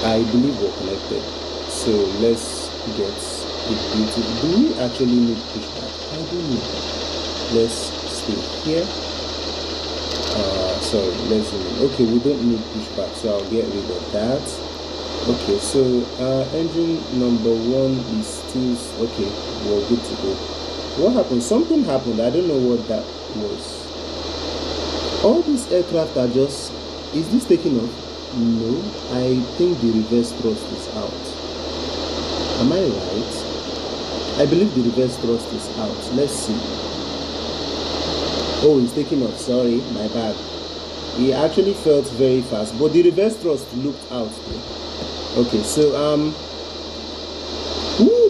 I believe we're connected, so let's get it beautiful. Do we actually need pushback? I don't know. Let's stay here. Sorry, let's zoom in. Okay, we don't need pushback, so I'll get rid of that. Okay, so engine number 1 is still okay. We're good to go. What happened? Something happened. I don't know what that was. All these aircraft are just. Is this taking off? No, I think the reverse thrust is out. Am I right? I believe the reverse thrust is out. Let's see. Oh, it's taking off. Sorry, my bad. It actually felt very fast, but the reverse thrust looked out there. Okay, so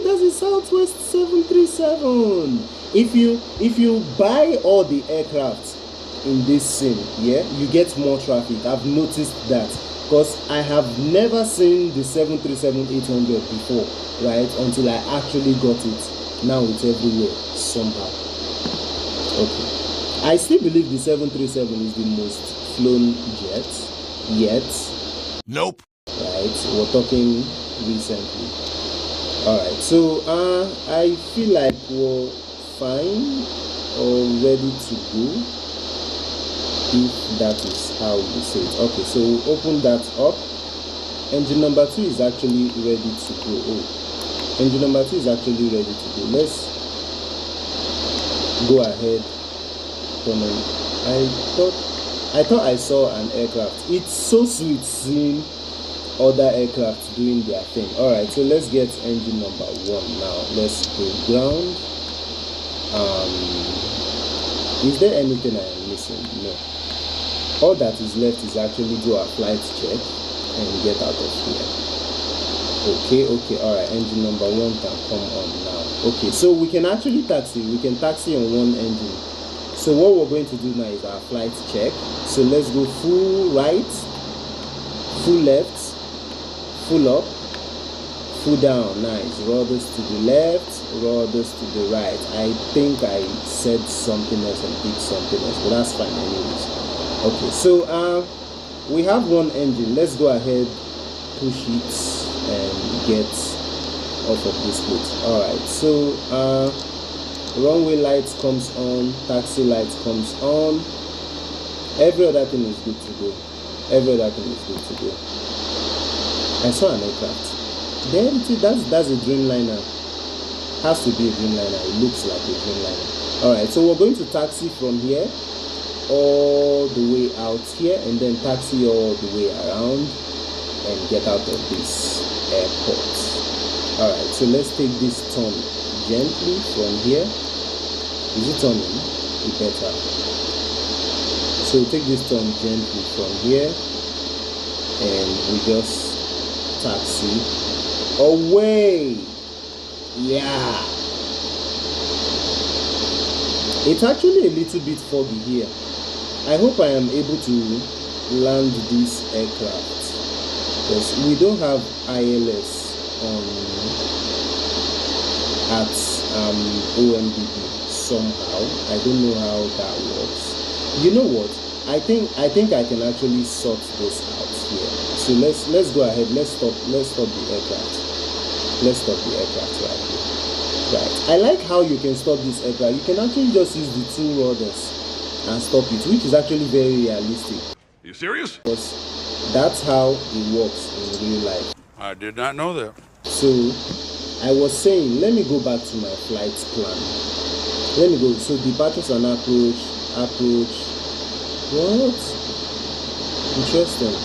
that's a Southwest 737. If you buy all the aircraft in this scene, yeah, you get more traffic. I've noticed that because I have never seen the 737-800 before, right? Until I actually got it. Now it's everywhere somehow. Okay, I still believe the 737 is the most flown jet yet. Nope. Right, we're talking recently. Alright, so I feel like we're fine or ready to go, if that is how you say it. Okay, so we'll open that up. Engine number 2 is actually ready to go. Oh, engine number 2 is actually ready to go. Let's go ahead. I thought I saw an aircraft. It's so sweet seeing other aircraft doing their thing. Alright, so let's get engine number 1 now. Let's go ground. Is there anything I am missing? No. All that is left is actually do a flight check and get out of here. Okay, alright, engine number 1 can come on now. Okay, so we can actually taxi. We can taxi on one engine. So what we're going to do now is our flight check. So let's go full right, full left, full up, full down. Nice. Rudders to the left, rudders to the right. I think I said something else and did something else, but that's fine anyways. Okay, so we have one engine. Let's go ahead, push it and get off of this boat. Alright, so runway lights comes on, taxi lights comes on. Every other thing is good to go. I saw an aircraft. There it is. That's a Dreamliner. Has to be a Dreamliner. It looks like a Dreamliner. Alright, so we're going to taxi from here all the way out here and then taxi all the way around and get out of this airport. Alright, so let's take this turn gently from here. Is it turning? It better. So take this turn gently from here and we just taxi Away. Yeah. It's actually a little bit foggy here. I hope I am able to land this aircraft, because we don't have ILS at OMDB somehow. I don't know how that works. You know what? I think I can actually sort this out here. So let's go ahead. Let's stop the aircraft. Let's stop the aircraft right here. Right. I like how you can stop this aircraft. You can actually just use the two rudders and stop it, which is actually very realistic. You serious? Because that's how it works in real life. I did not know that. So I was saying, let me go back to my flight plan. Let me go. So departures and approach. What? Interesting.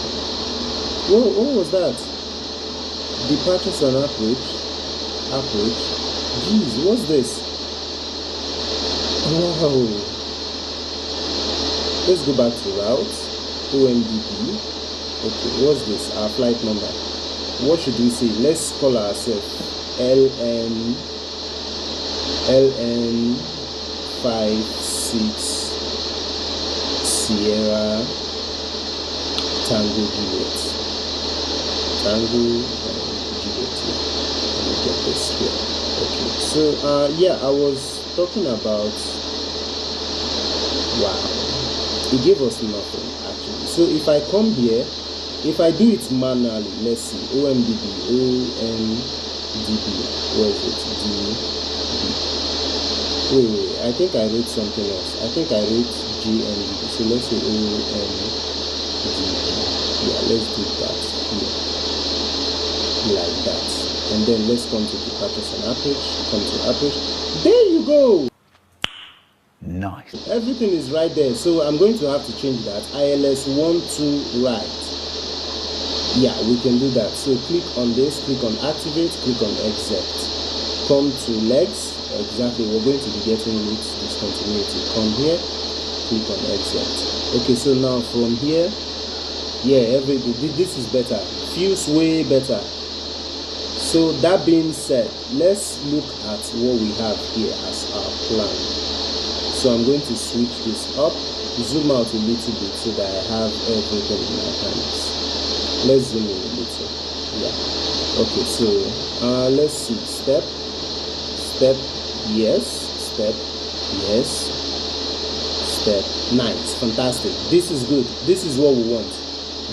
What was that? Departures and approach. Jeez, what's this? Wow. Let's go back to route. OMDB. Okay, what's this? Our flight number. What should we say? Let's call ourselves LN56 Sierra Tango Juliet. Tango Juliet. Let me get this here. Okay, so yeah, I was talking about, wow, it gave us nothing actually. So if I come here, if I do it manually, let's see, OMDB, where is it? Wait, I think I wrote something else. I think I wrote GMDB. So let's say OMDB. Yeah, let's do that here, like that. And then let's come to departures and approach. Come to approach. There you go. Nice. Everything is right there. So I'm going to have to change that. ILS 12 right. Yeah, we can do that. So click on this, click on activate, click on exit. Come to legs. Exactly, we're going to be getting route discontinuity. Come here, click on exit. Okay, so now from here, yeah, this is better. Feels way better. So that being said, let's look at what we have here as our plan. So I'm going to switch this up, zoom out a little bit so that I have everything in my hands. Let's zoom in a little. Yeah. Okay, so let's see. Step, yes, step, yes, step. Nice, fantastic. This is good. This is what we want.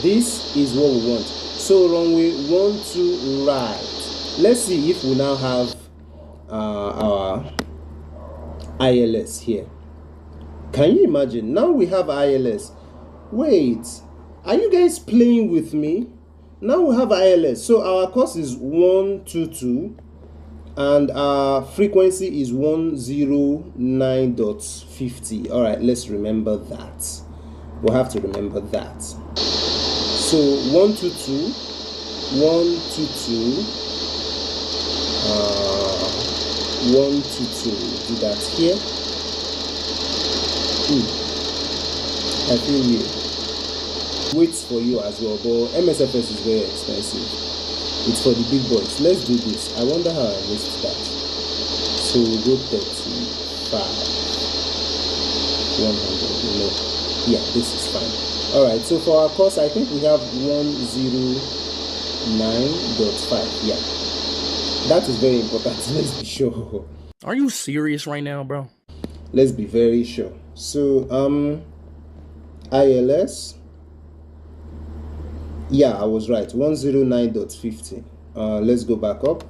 This is what we want. So runway 12 right. Let's see if we now have our ILS here. Can you imagine? Now we have ILS. Wait, are you guys playing with me? Now we have ILS. So our course is 122 and our frequency is 109.50. All right, let's remember that. We'll have to remember that. So 122 do that here. I feel weird. Waits for you as well, but MSFS is very expensive. It's for the big boys. Let's do this. I wonder how I missed that. So we'll go 35 100. No, yeah, this is fine. All right, so for our course, I think we have 109.5. Yeah, that is very important. Let's be sure. Are you serious right now, bro? Let's be very sure. So ILS, yeah, I was right, 109.50. Let's go back up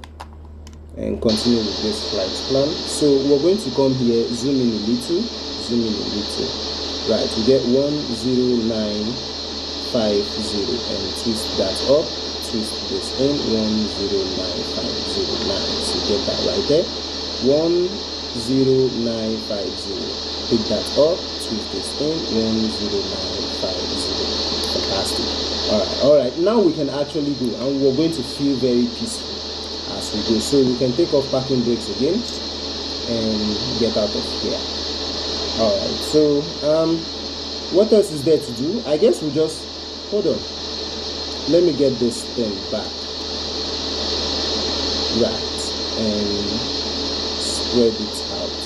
and continue with this flight plan. So we're going to come here, zoom in a little. Right, we get 10950 and twist that up, twist this in, 10950. So get that right there, 10950. Pick that up, twist this in, 10950. Fantastic. All right. Now we can actually go, and we're going to feel very peaceful as we go. So we can take off parking brakes again and get out of here. All right. So what else is there to do? I guess we just hold on. Let me get this thing back. right, and spread it out.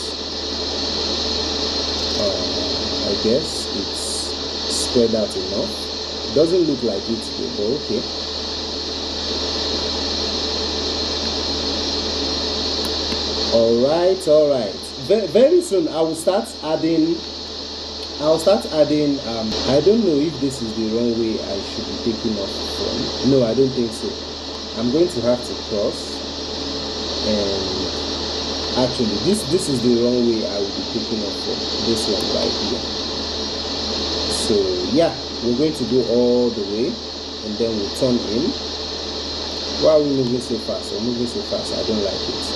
I guess it's spread out enough. Doesn't look like it though, but okay. All right. Very soon I will start adding. I don't know if this is the wrong way I should be taking off from. No, I don't think so. I'm going to have to cross, and actually this is the wrong way I will be taking off from. This one right here. So yeah, we're going to go all the way, and then we'll turn in. Why are we moving so fast? We're moving so fast, I don't like it.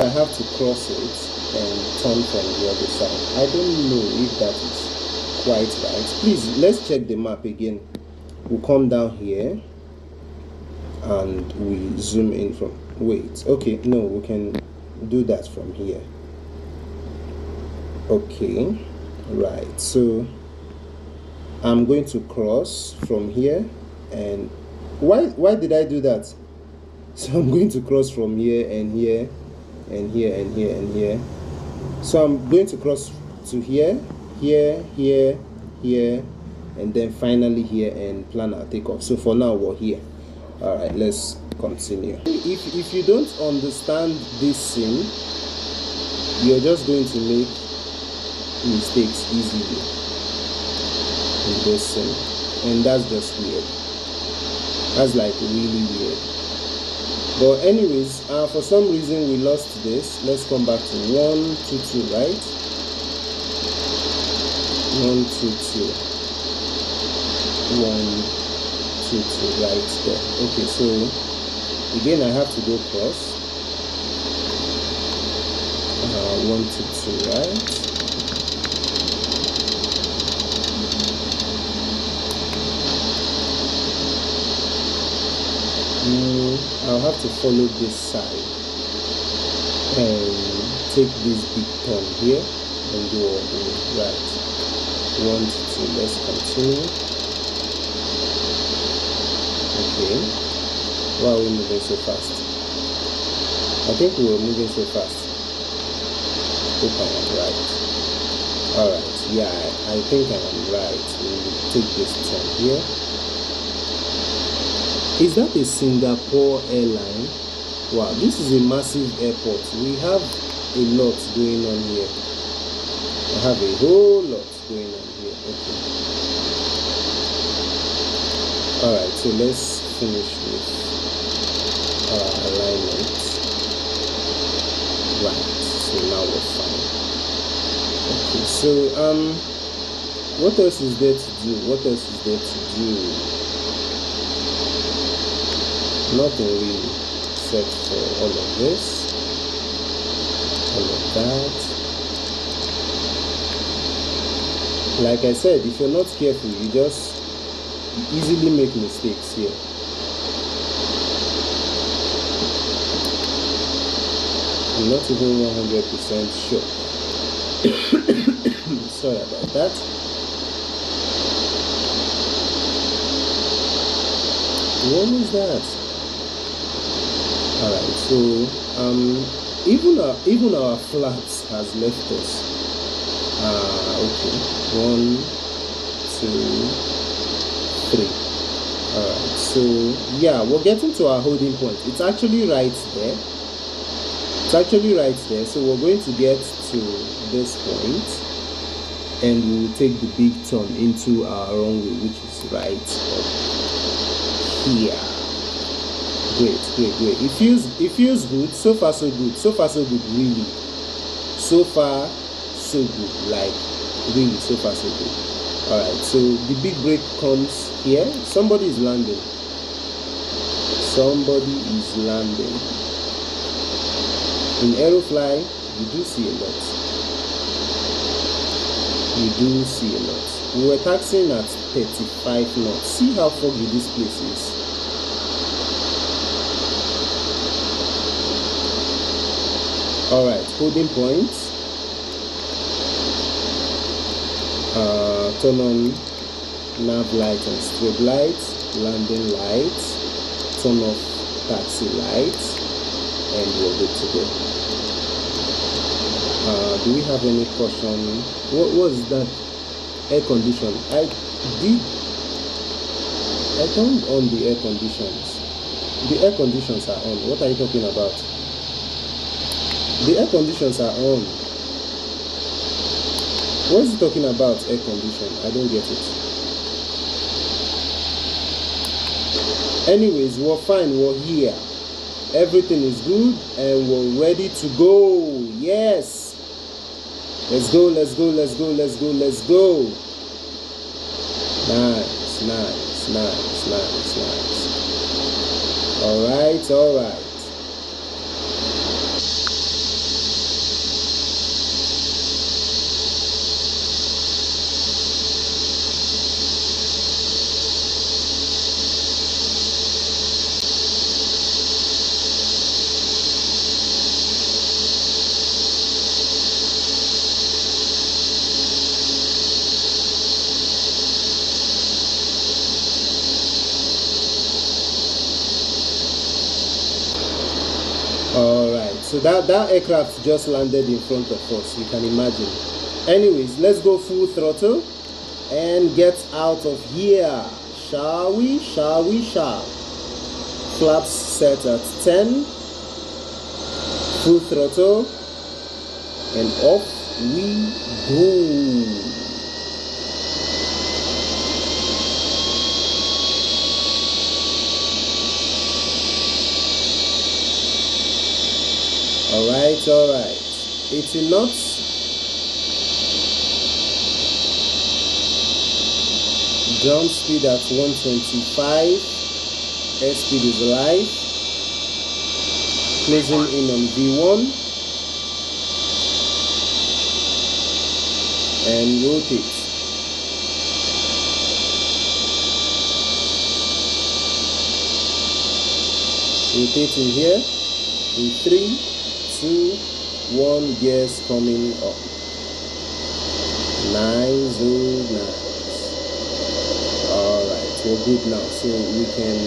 I have to cross it and turn from the other side. I don't know if that is quite right. Please, let's check the map again. We'll come down here and we zoom in from, wait, okay, no, we can do that from here. Okay, right, so I'm going to cross from here, and why did I do that? So I'm going to cross from here and here and here and here and here. So I'm going to cross to here, here, and then finally here, and plan our takeoff. So for now we're here. All right, let's continue. If you don't understand this scene, you're just going to make mistakes easily in this scene, and that's just weird. That's like really weird. But anyways, for some reason we lost this. Let's come back to 1, 2, 2, right? 1, 2, 2. 1, 2, 2, right there. Okay, so again I have to go cross. 1, 2, 2, right? I'll have to follow this side and take this big turn here and go all the way. Right. 1, 2, let's continue. Okay. Why are we moving so fast? I think we were moving so fast. Hope I am right. Alright, yeah, I think I am right. We'll take this turn here. Is that a Singapore airline? Wow, this is a massive airport. We have a lot going on here. I have a whole lot going on here. Okay. Alright, so let's finish with alignment. Right, so now we're fine. Okay, so what else is there to do? What else is there to do? Nothing really except for all of this, all of that. Like I said, if you're not careful, you easily make mistakes here. I'm not even 100% sure. Sorry about that. What was that? Alright, so even our flaps has left us. Okay, 1, 2, 3. Alright, so yeah, we're getting to our holding point. It's actually right there. So we're going to get to this point, and we'll take the big turn into our runway, which is right up here. Great. It feels good. So far so good, really. So far so good, like really, so far so good. Alright, so the big break comes here. Somebody is landing. In aerofly, you do see a lot. We were taxiing at 35 knots. See how foggy this place is. Alright, holding point. Turn on nav light and strobe light, landing light, turn off taxi light, and we're good to go. Do we have any question? What was that? Air condition. I turned on the air conditions. The air conditions are on. What are you talking about? The air conditions are on. What is he talking about, air condition? I don't get it. Anyways, we're fine. We're here. Everything is good and we're ready to go. Yes. Let's go, let's go, let's go, let's go, let's go. Nice, nice, nice, nice, nice. Alright, alright. Alright, so that aircraft just landed in front of us, you can imagine. Anyways, let's go full throttle and get out of here. Shall we? Shall we? Shall. Flaps set at 10. Full throttle. And off we go. Alright, alright. 80 knots. Ground speed at 125. Airspeed is live. Closing in on V1. And rotate. Rotating here. In 3, 2, 1, gears coming up. Nice, oh, nice. Alright, we're good now. So we can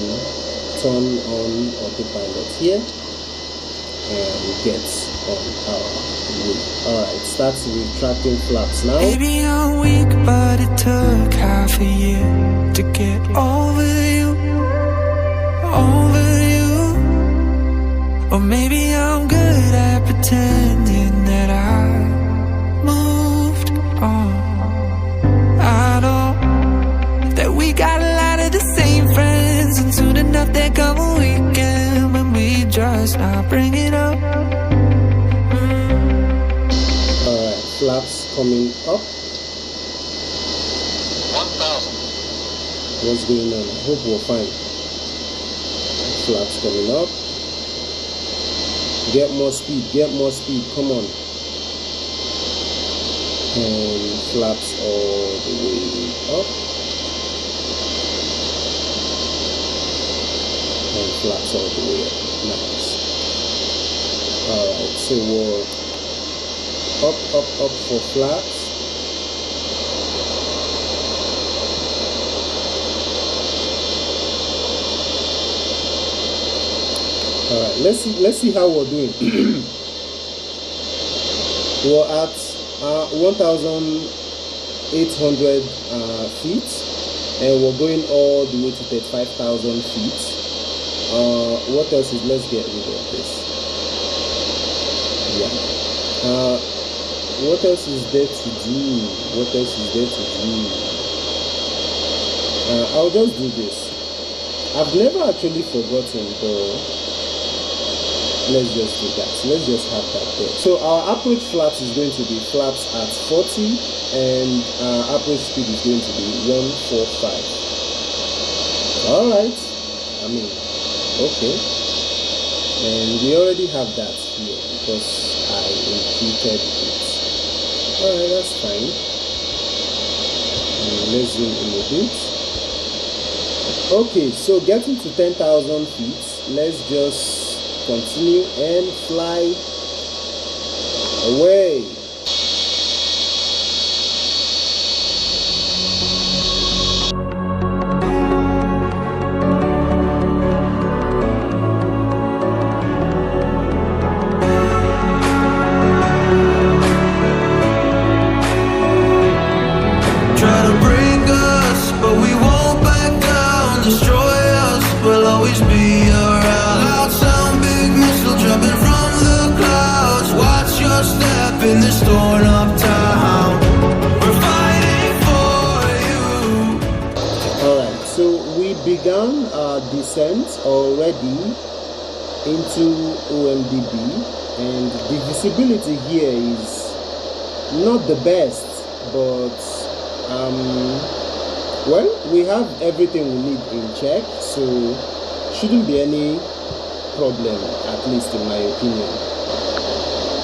turn on autopilot here and get on our way. Alright, start retracting flaps now. Maybe I'm weak, but it took half a year to get over you. Over you. Or maybe I'm good at pretending that I moved on. I know that we got a lot of the same friends, and soon enough there come a weekend when we just not bring it up. Alright, flaps coming up. 1,000. What's going on? I hope we're fine. Flaps coming up. Get more speed, come on. And flaps all the way up. And flaps all the way up. Nice. Alright, so we're up for flaps. Alright, let's see how we're doing. We're at 1,800 feet, and we're going all the way to 35,000 feet. What else is? Let's get rid of this. Yeah. What else is there to do? What else is there to do? I'll just do this. I've never actually forgotten, but let's just do that. Let's just have that there. So our approach flaps is going to be flaps at 40, and our approach speed is going to be 145. Alright. I mean, okay. And we already have that here because I imputed it. Alright, that's fine. And let's zoom in a bit. Okay, so getting to 10,000 feet, let's just continue and fly away. began our descent already into OMDB, and the visibility here is not the best, but well, we have everything we need in check, so shouldn't be any problem, at least in my opinion.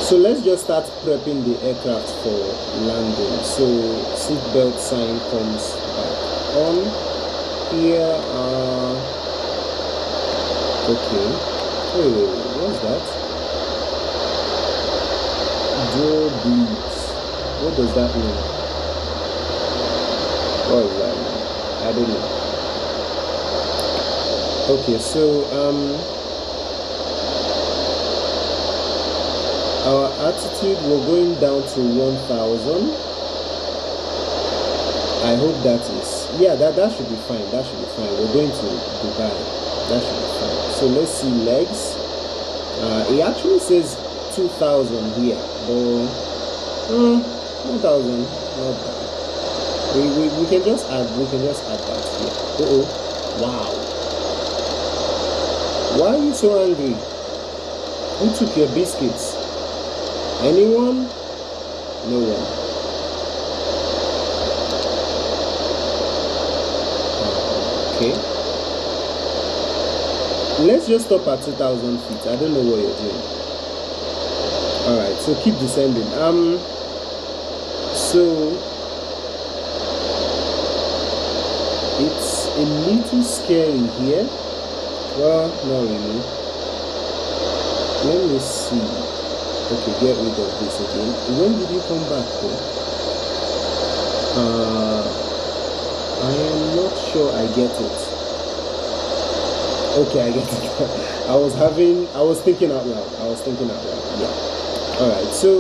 So let's just start prepping the aircraft for landing. So seatbelt sign comes back on here. Okay. Wait, what's that? Draw beads. What does that mean? What is that mean? I don't know. Okay, so our altitude, we're going down to 1,000. I hope that is, yeah, that should be fine. That should be fine. We're going to Dubai. That should be fine. So let's see legs. It actually says 2,000 here, but 1,000, not bad. We can just add. We can just add that here. Wow. Why are you so angry? Who took your biscuits? Anyone? No one. Okay. Let's just stop at 2,000 feet. I don't know what you're doing. Alright, so keep descending. So it's a little scary here. Well, not really. Let me see. Okay, get rid of this again. When did you come back though? I am not sure I get it. Okay, I get it. I was thinking out loud. Yeah. Alright, so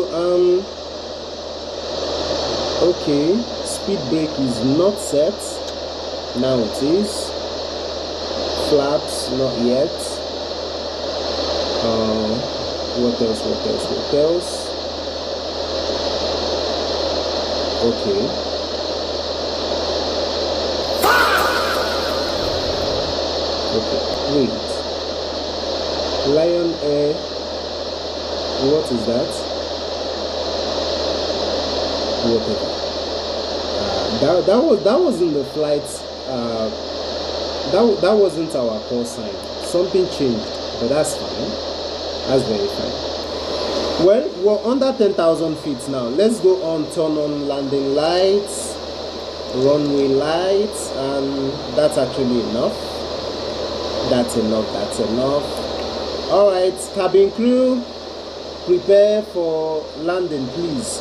okay, speed brake is not set. Now it is. Flaps not yet. What else? Okay. Wait. Lion Air. What is that? Whatever. That wasn't the flight. That wasn't our call sign. Something changed, but that's fine. That's very fine. Well, we're under 10,000 feet now. Let's go on, turn on landing lights, runway lights, and that's actually enough. That's enough. Alright, cabin crew, prepare for landing, please.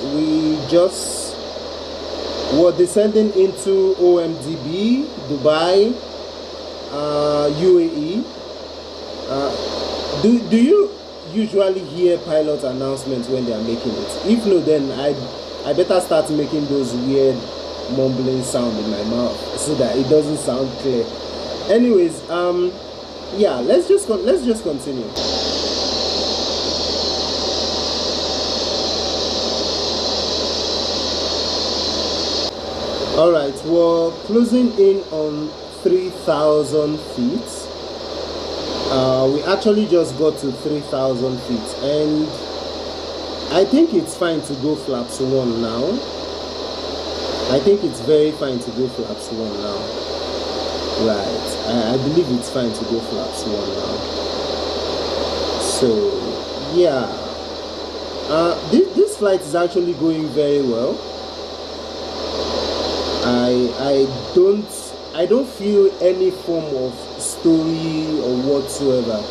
We're descending into OMDB, Dubai, UAE. Do you usually hear pilot announcements when they are making it? If no, then I better start making those weird mumbling sound in my mouth so that it doesn't sound clear. Anyways, yeah, let's just continue. Alright, we're closing in on 3,000 feet. We actually just got to 3,000 feet, and I think it's fine to go flaps 1 now. I think it's very fine to go flaps 1 now. Right, I believe it's fine to go flaps 1 now. So yeah, this flight is actually going very well. I don't feel any form of story or whatsoever.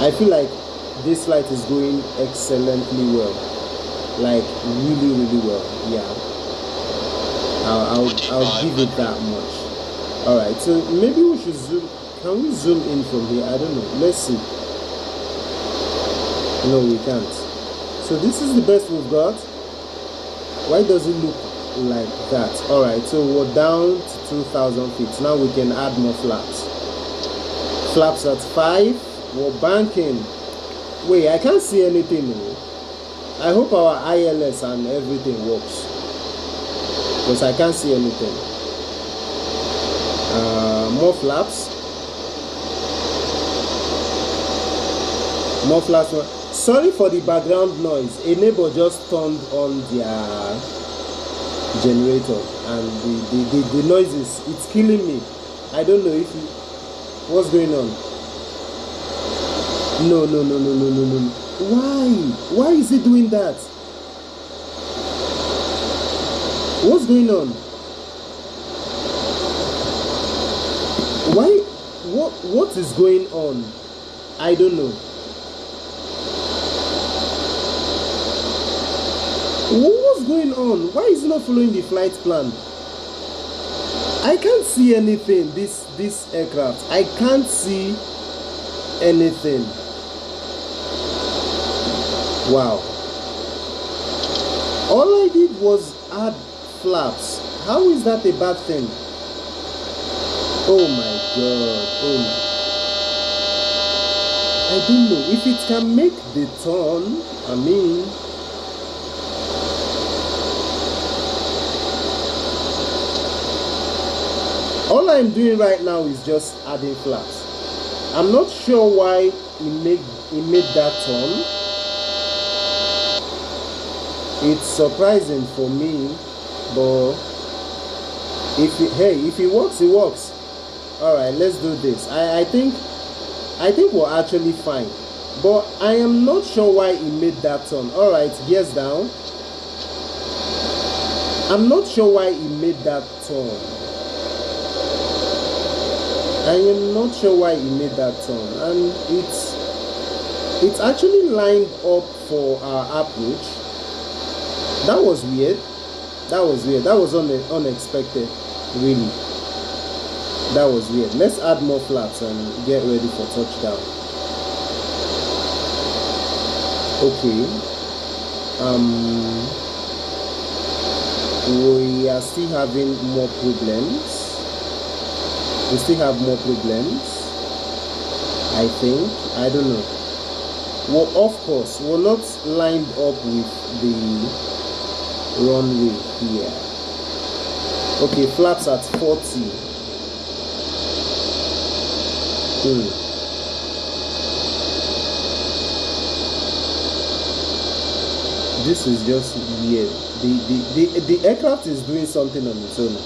I feel like this flight is going excellently well, like really well. Yeah, I'll give it that much. All right, so maybe we should zoom. Can we zoom in from here? I don't know. Let's see. No, we can't. So this is the best we've got. Why does it look like that? All right, so we're down to 2,000 feet. Now we can add more flaps. Flaps at 5. We're banking. Wait, I can't see anything. I hope our ILS and everything works, because I can't see anything. More flaps. More flaps. Sorry for the background noise. A neighbor just turned on their generator, and the noise it's killing me. I don't know if what's going on. No. Why is it doing that? What's going on? Why? What is going on? I don't know. What's going on? Why is it not following the flight plan? I can't see anything. This aircraft. I can't see anything. Wow. All I did was add flaps. How is that a bad thing? Oh my god. Oh my. I don't know if it can make the turn. I mean, all I'm doing right now is just adding flaps. I'm not sure why it made that turn. It's surprising for me, but if it works, it works. All right, let's do this. I think we're actually fine, but I am not sure why it made that turn. All right, gears down. I'm not sure why it made that turn. I am not sure why it made that turn, and it's actually lined up for our approach. That was weird. That was unexpected, really. That was weird. Let's add more flaps and get ready for touchdown. Okay. We are still having more problems. We still have more problems, I think. I don't know. Well, of course, we're not lined up with the runway here. Okay, flaps at 40. This is just weird. The aircraft is doing something on its own.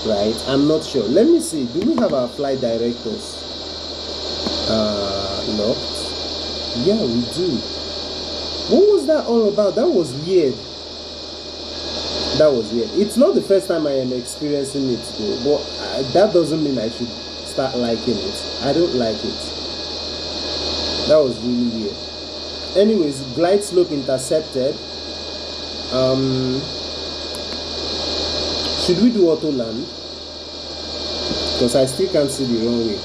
Right, I'm not sure. Let me see. Do we have our flight directors locked? Yeah, we do. What was that all about? That was weird. That was weird. It's not the first time I am experiencing it though, but that doesn't mean I should start liking it. I don't like it. That was really weird. Anyways, glide slope intercepted. Should we do auto land? Because I still can't see the runway.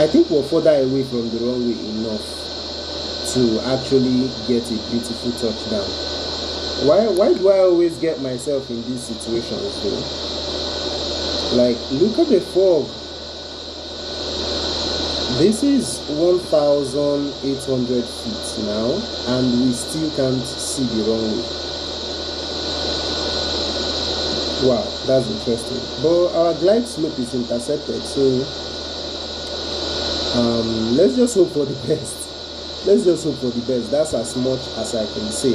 I think we're further away from the runway enough to actually get a beautiful touchdown. Why do I always get myself in these situations though? Like, look at the fog. This is 1,800 feet now, and we still can't see the runway. Wow, that's interesting. But our glide slope is intercepted, so let's just hope for the best. Let's just hope for the best. That's as much as I can say.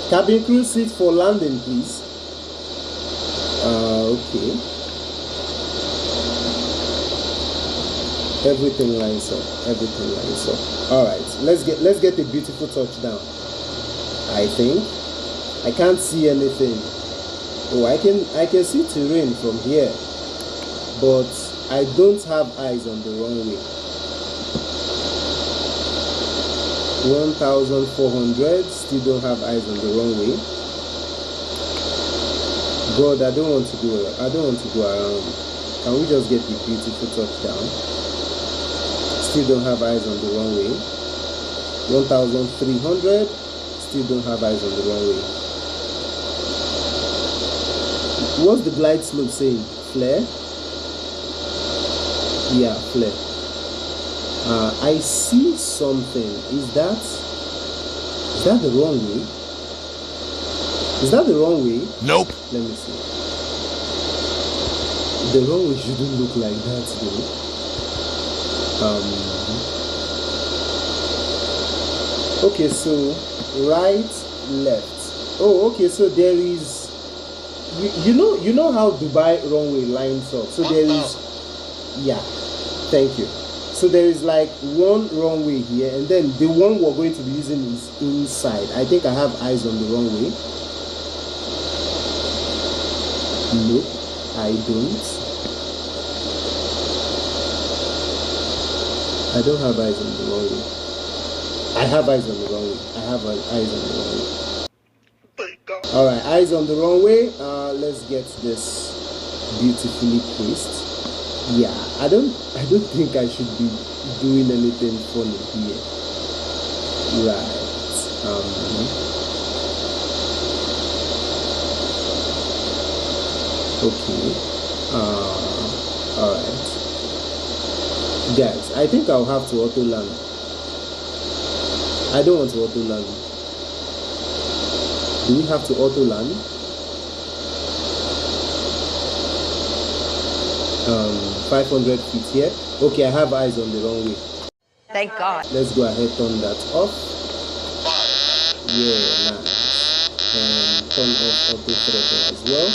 Cabin crew seat for landing, please. Okay. Everything lines up. Everything lines up. All right. Let's get a beautiful touchdown. I think. I can't see anything. Oh, I can see terrain from here, but I don't have eyes on the runway. 1,400. Still don't have eyes on the runway. God, I don't want to go around. Can we just get the beautiful touchdown? Still don't have eyes on the runway. 1,300. Still don't have eyes on the runway. What's the glide slope saying? Flare? Yeah, flare. I see something. Is that the runway? Is that the runway? Nope. Let me see. The runway shouldn't look like that though. Okay, so right, left. Oh, okay, so there is, you know how Dubai runway lines up. So there is, yeah, thank you. So there is like one runway here, and then the one we're going to be using is inside. I think I have eyes on the runway. Nope, I don't. I don't have eyes on the runway. I have eyes on the runway. I have eyes on the runway. Alright, eyes on the runway. Let's get this beautifully placed. Yeah, I don't think I should be doing anything funny here. Right. Okay. Alright. Guys, I think I'll have to auto land. I don't want to auto land. Do we have to auto land? 500 feet here. Okay, I have eyes on the runway. Thank God. Let's go ahead, turn that off. Yeah, nice. Turn off auto throttle as well.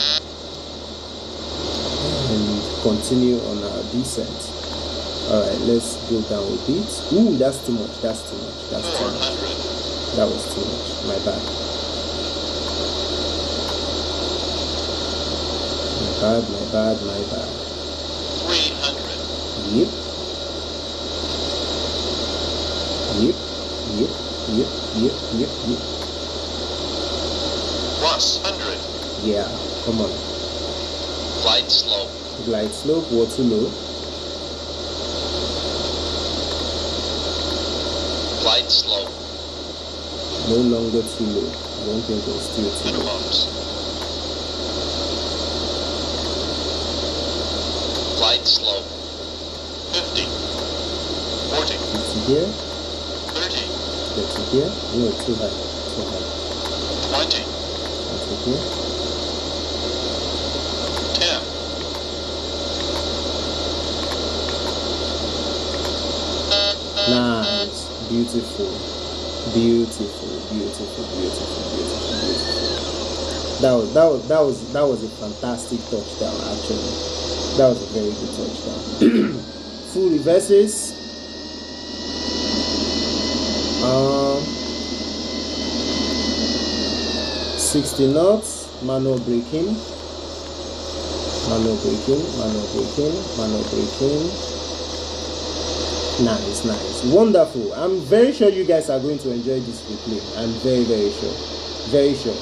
And continue on our descent. Alright, let's go down a bit. Ooh, that's too much. That's too much. That's too much. That was too much. My bad. My bad. 300. Yep. Plus 100. Yeah, come on. Glide slope. Glide slope, or too low. Glide slope. No longer too low. I don't think it's still too low. Minimums. Glide slope. 50. 40. 50 here. 30. 30 here. No, too high. Too high. 20. 20 here. 10. Nice. Beautiful. That was a fantastic touchdown. Actually, that was a very good touchdown. Full reverses. 60 knots. Manual braking. Nice, wonderful. I'm very sure you guys are going to enjoy this replay. I'm very sure.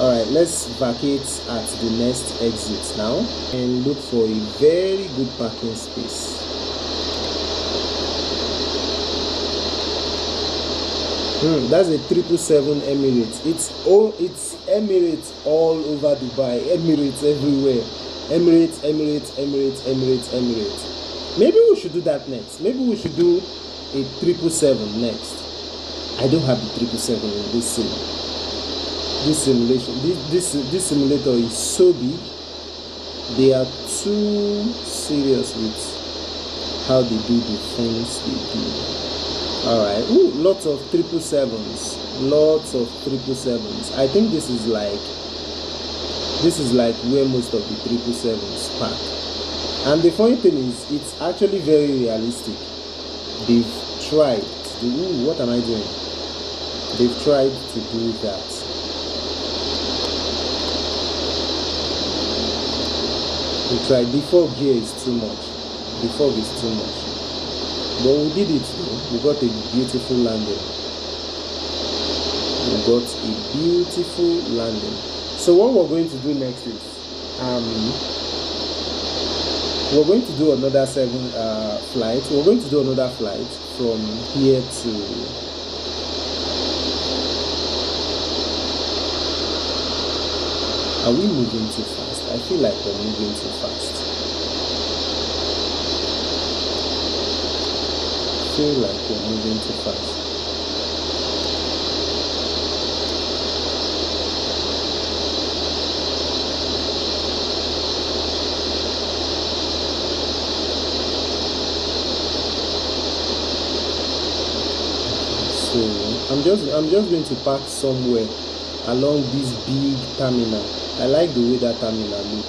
All right, let's vacate at the next exit now and look for a very good parking space. That's a 777 Emirates. It's Emirates all over Dubai. Emirates everywhere. Emirates. Maybe we should do that next. Maybe we should do a 777 next. I don't have the 777 in this sim. This simulation, this simulator is so big. They are too serious with how they do the things they do. Alright, lots of 777s. I think this is like where most of the 777s park. And the funny thing is, it's actually very realistic. They've tried to do, what am I doing? They've tried to do that. They tried. The fog here is too much. But we did it though. We got a beautiful landing. So what we're going to do next is, we're going to do another flight. We're going to do another flight from here to Are we moving too fast? I feel like we're moving too fast. So I'm just going to park somewhere along this big terminal. I like the way that terminal look.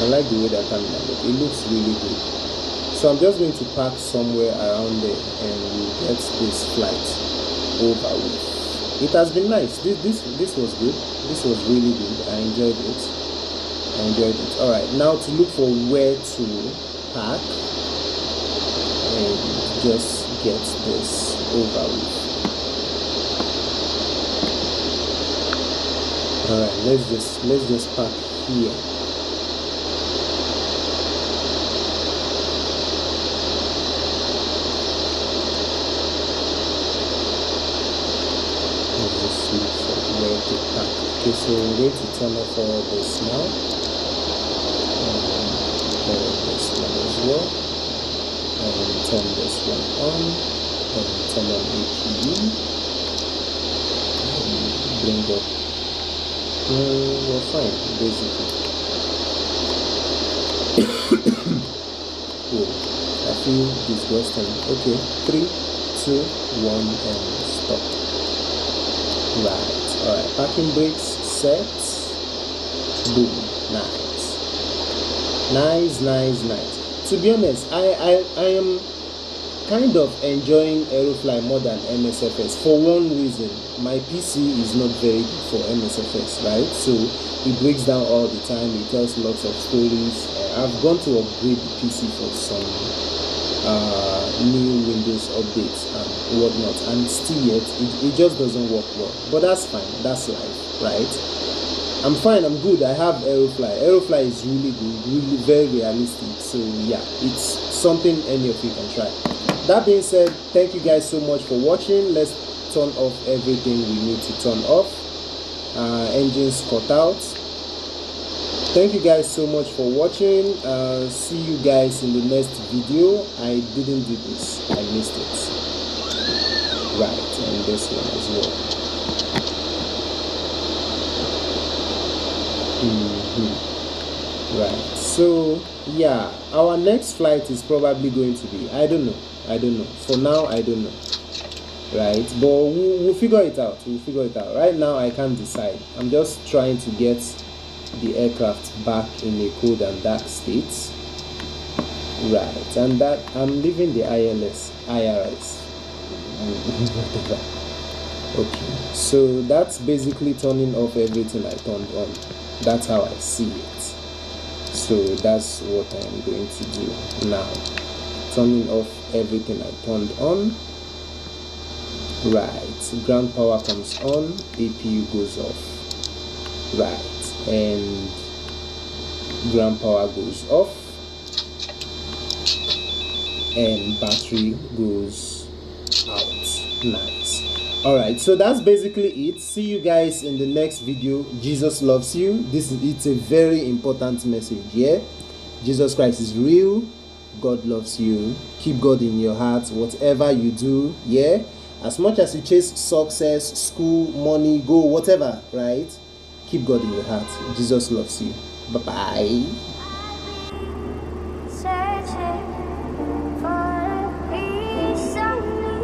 I like the way that terminal look. It looks really good. So I'm just going to park somewhere around there and we'll get this flight over with. It has been nice. This was good. This was really good. I enjoyed it. Alright, now to look for where to park and just get this over with. Alright, let's just park here. Let's just look for where to park. Okay, so we're going to turn off all this now. This one as well, and turn this one on, and turn on APU, and bring up. We're fine, basically. Oh, I feel disgusting. Okay, 3, 2, 1, and stop. Right, alright, parking brakes set. Boom, nice. Nice. To be honest, I am kind of enjoying aerofly more than MSFS for one reason. My PC is not very good for MSFS, right? So it breaks down all the time. It tells lots of stories. I've gone to upgrade the PC for some new Windows updates and whatnot, and still yet it just doesn't work well. But that's fine. That's life, right? I'm fine, I'm good. I have aerofly. Aerofly is really good, really very realistic. So yeah, it's something any of you can try. That being said, thank you guys so much for watching. Let's turn off everything we need to turn off. Engines cut out. Thank you guys so much for watching. See you guys in the next video. I didn't do this, I missed it. Right, and this one as well. Right, so yeah, our next flight is probably going to be, I don't know, for now I don't know, right, but we'll figure it out. Right now I can't decide. I'm just trying to get the aircraft back in a cold and dark state, right, and that I'm leaving the IRS whatever. Okay, so that's basically turning off everything I turned on. That's how I see it. So that's what I am going to do now. Turning off everything I turned on. Right, ground power comes on, APU goes off. Right, and ground power goes off, and battery goes out. Nice. Alright, so that's basically it. See you guys in the next video. Jesus loves you. It's a very important message, yeah? Jesus Christ is real. God loves you. Keep God in your heart, whatever you do, yeah? As much as you chase success, school, money, go, whatever, right? Keep God in your heart. Jesus loves you. Bye-bye. Searching for a piece of me.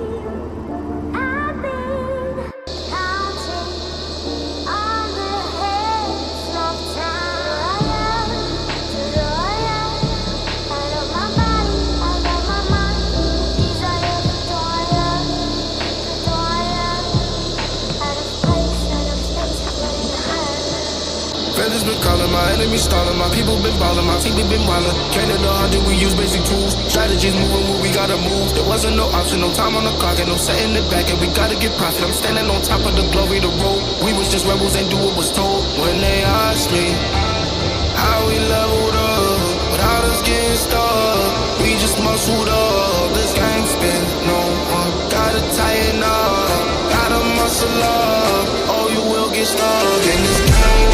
I've been counting on the hands of time. Out of my body, out of my mind. Desire, out of place, out of space, running high. Feathers been calling, my enemies stalling, my people been balling, my team been wildin'. Canada 100, we use basic tools. Strategies moving where we gotta move. There wasn't no option, no time on the clock, and no setting it back, and we gotta get profit. I'm standing on top of the glory, the road. We was just rebels and do what was told. When they asked me how we leveled up, without us getting stuck, we just muscled up. This game spin, no one gotta tighten up, gotta muscle up, or you will get stuck in this game.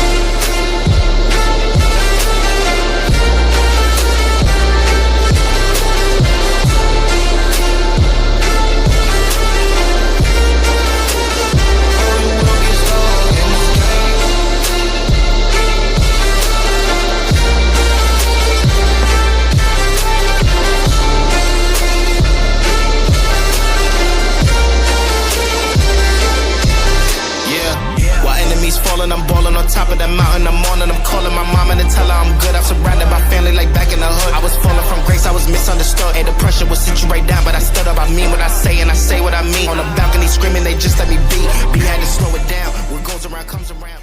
the mountain, I'm on and I'm calling my mama to tell her I'm good. I'm surrounded by family like back in the hood. I was falling from grace, I was misunderstood. And the pressure would sit you right down, but I stood up. I mean what I say and I say what I mean. On the balcony screaming, they just let me be. We had to slow it down. What goes around comes around.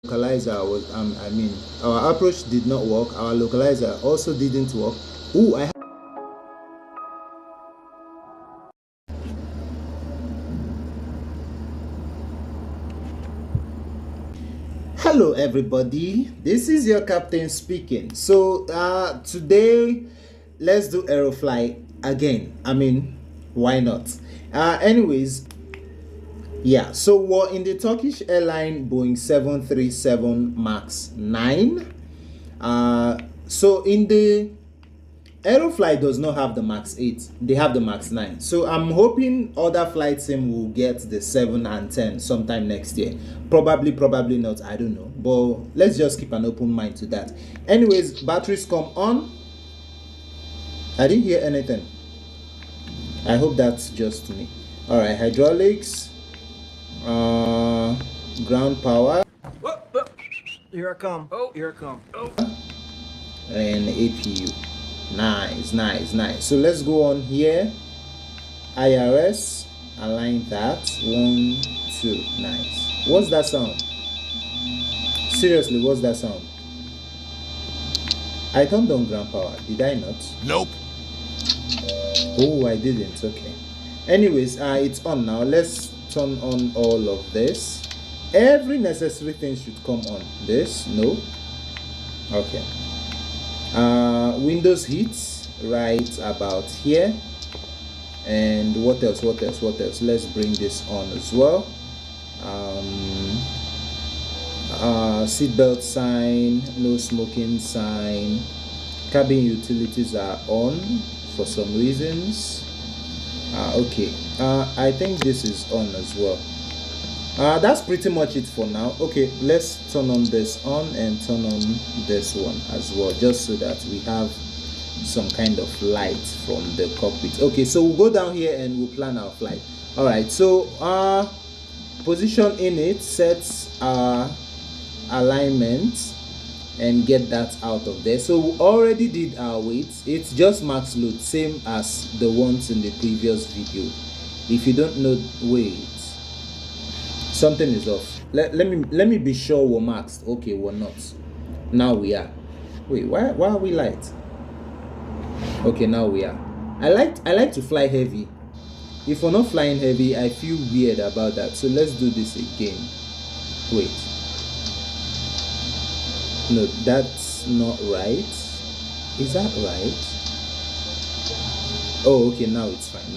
Localizer was I mean our approach did not work, our localizer also didn't work. Ooh, hello everybody, this is your captain speaking. So today let's do aerofly again. I mean, why not? Anyways, Yeah, so we're in the Turkish airline Boeing 737 Max 9. So in the Aerofly does not have the Max 8, they have the Max 9. So I'm hoping other flight sim will get the 7 and 10 sometime next year. Probably not, I don't know. But let's just keep an open mind to that. Anyways, batteries come on. I didn't hear anything. I hope that's just me. Alright, hydraulics, ground power. Here I come. Oh, here I come. Oh. And APU. Nice. So let's go on here. IRS, align that. 1, 2, nice. What's that sound? Seriously, what's that sound? I turned on ground power, did I not? Nope. Oh, I didn't. Okay. Anyways, it's on now. Let's turn on all of this. Every necessary thing should come on. This, no. Okay. Windows heats right about here. And what else? Let's bring this on as well. Seatbelt sign, no smoking sign. Cabin utilities are on for some reasons. Okay, I think this is on as well. That's pretty much it for now. Okay, let's turn on this on and turn on this one as well, just so that we have some kind of light from the cockpit. Okay, so we'll go down here and we'll plan our flight. All right, so position in it, sets alignment, and get that out of there. So we already did our weights. It's just max load, same as the ones in the previous video. If you don't know weights, something is off. Let me be sure we're maxed. Okay, we're not. Now we are. Wait, why are we light? Okay, now we are. I like to fly heavy. If we're not flying heavy, I feel weird about that. So let's do this again. Wait. No, that's not right. Is that right? Oh, okay, now it's fine.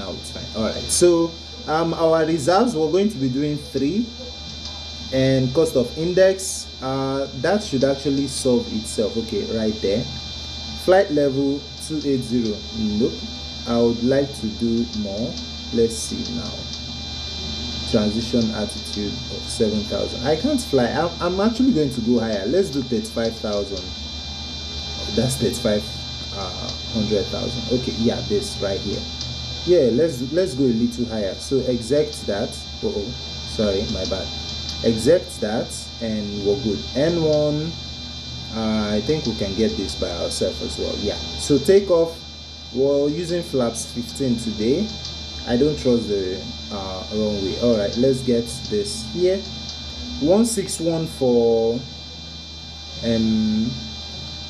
All right. So our reserves, we're going to be doing 3, and cost of index, that should actually solve itself. Okay, right there. Flight level 280. Nope. I would like to do more. Let's see now. Transition altitude of 7,000. I can't fly. I'm actually going to go higher. Let's do 35,000. That's 35,100,000. Okay, yeah, this right here. Yeah, let's go a little higher. So exect that. Sorry, my bad. Exect that, and we're good. N1. I think we can get this by ourselves as well. Yeah. So take off. We're using flaps 15 today. I don't trust the runway. All right, let's get this here. 161 for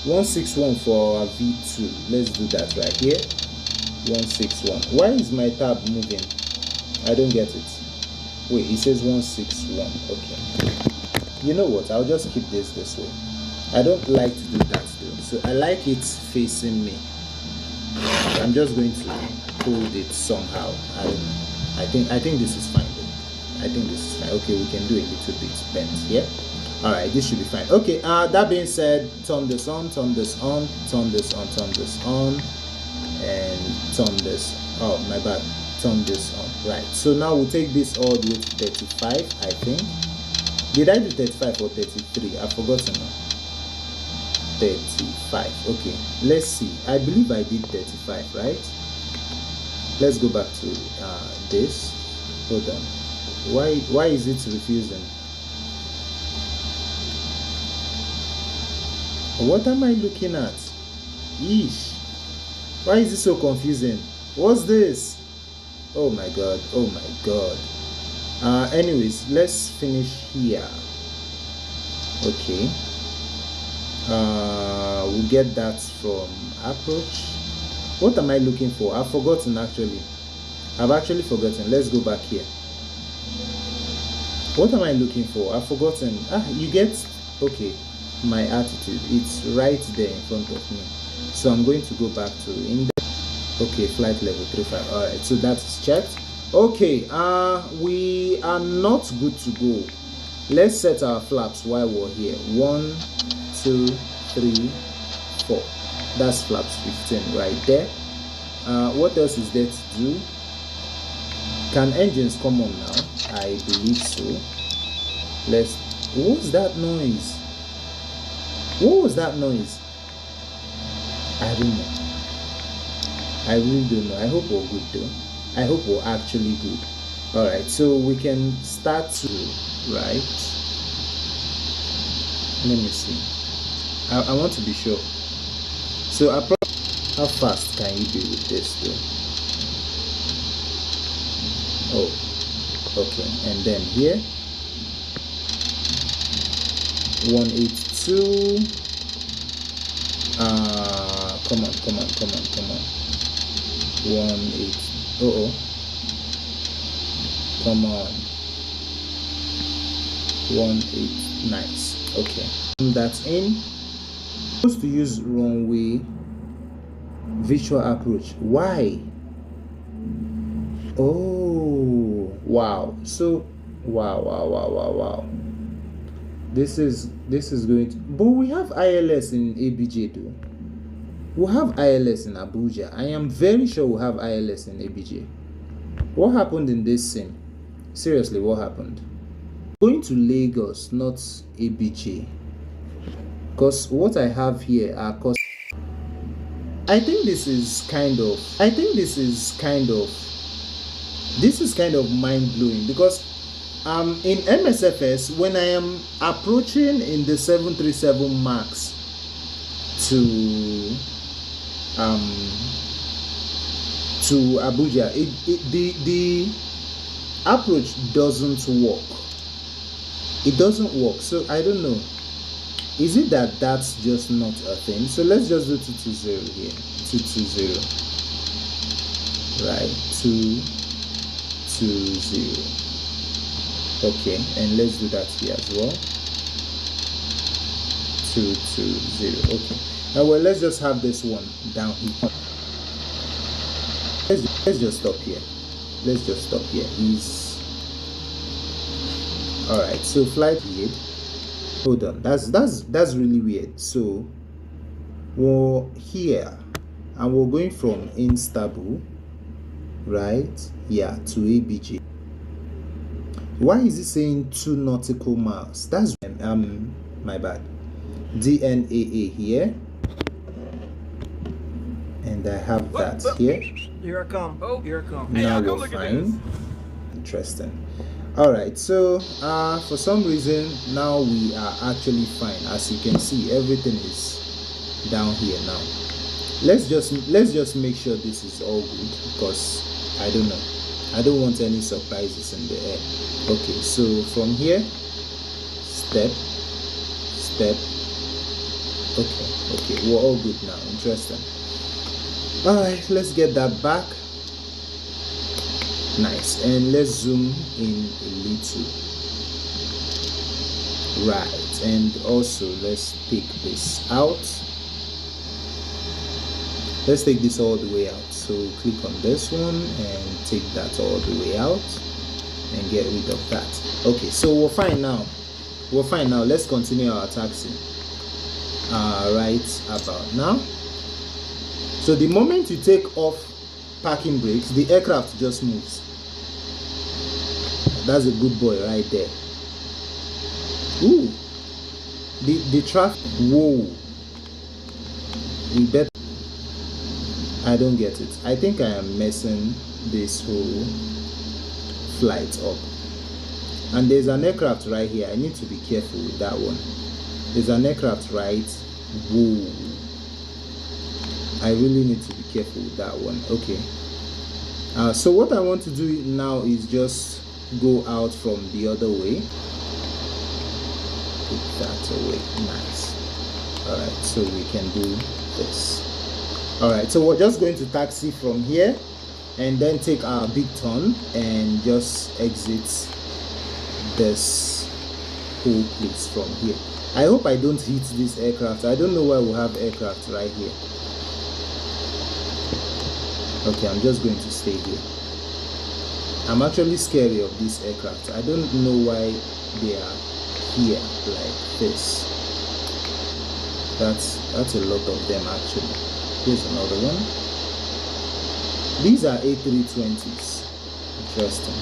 161 for our V2. Let's do that right here. 161. Why is my tab moving? I don't get it. Wait, it says 161. Okay. You know what? I'll just keep this way. I don't like to do that though. So I like it facing me. I'm just going to hold it somehow. I don't know. I think this is fine though. I think this is fine. Okay, we can do a little bit bent here. All right, this should be fine. Okay, that being said, turn this on, turn this on, turn this on, turn this on, and turn this. Oh, my bad. Turn this on. Right. So now we'll take this all the way to 35, I think. Did I do 35 or 33? I've forgotten now. 35. Okay, let's see. I believe I did 35, right? Let's go back to this. Hold on. Why is it refusing? What am I looking at? Yeesh. Why is it so confusing? What's this? Oh my god. Oh my god. Anyways, let's finish here. Okay. We'll get that from approach. What am I looking for? I've forgotten actually. I've actually forgotten. Let's go back here. What am I looking for? I've forgotten. You get, okay, my attitude. It's right there in front of me. So I'm going to go back to index. Okay, flight level 35. Alright, so that's checked. Okay, we are not good to go. Let's set our flaps while we're here. 1, 2, 3, 4. That's flaps 15 right there. What else is there to do? Can engines come on now? I believe so. What's that noise? What was that noise? I don't know. I really don't know. I hope we're good though. I hope we're actually good. Alright, so we can start to, right? Let me see. I want to be sure. So how fast can you be with this though? Oh, okay. And then here 182. Come on. 18. Come on. 18. Nice. Okay. That's in. Supposed to use runway visual approach. Why? Oh, wow. So wow. This is going to, but we have ILS in ABJ though. We'll have ILS in Abuja. I am very sure we'll have ILS in ABJ. What happened in this scene? Seriously, what happened? Going to Lagos, not ABJ. Because what I have here are cost. I think this is kind of mind-blowing, because in MSFS, when I am approaching in the 737 Max to Abuja, the approach doesn't work. It doesn't work. So I don't know. Is it that that's just not a thing? So let's just do 220 here. 220. Right. 220. Okay, and let's do that here as well. 220. Okay. Now, well, let's just have this one down here. Let's just stop here. All right. So flight weird. Hold on. That's really weird. So we're here, and we're going from Istanbul, right? Yeah, to ABJ. Why is it saying 2 nautical miles? That's my bad. DNAA here, and I have that here. Here I come. Here I come. Now we're fine. Interesting. All right. So for some reason now we are actually fine. As you can see, everything is down here now. Let's just make sure this is all good, because I don't know. I don't want any surprises in the air. Okay, so from here, step. Okay, we're all good now. Interesting. All right, let's get that back. Nice, and let's zoom in a little. Right, and also let's take this out. Let's take this all the way out. So click on this one and take that all the way out and get rid of that. Okay, so we're fine now. Let's continue our taxi. Right about now. So the moment you take off parking brakes, the aircraft just moves. That's a good boy right there. Ooh, the traffic. Whoa, we better. I don't get it. I think I am messing this whole flight up. And there's an aircraft right here. I need to be careful with that one. There's an aircraft right. Whoa. I really need to be careful with that one. Okay. So what I want to do now is just go out from the other way. Put that away. Nice. Alright, so we can do this. Alright, so we're just going to taxi from here and then take our big turn and just exit this whole place from here. I hope I don't hit this aircraft. I don't know why we have aircraft right here. Okay, I'm just going to stay here. I'm actually scary of these aircraft. I don't know why they are here like this. That's a lot of them actually. Here's another one. These are A320s. Interesting.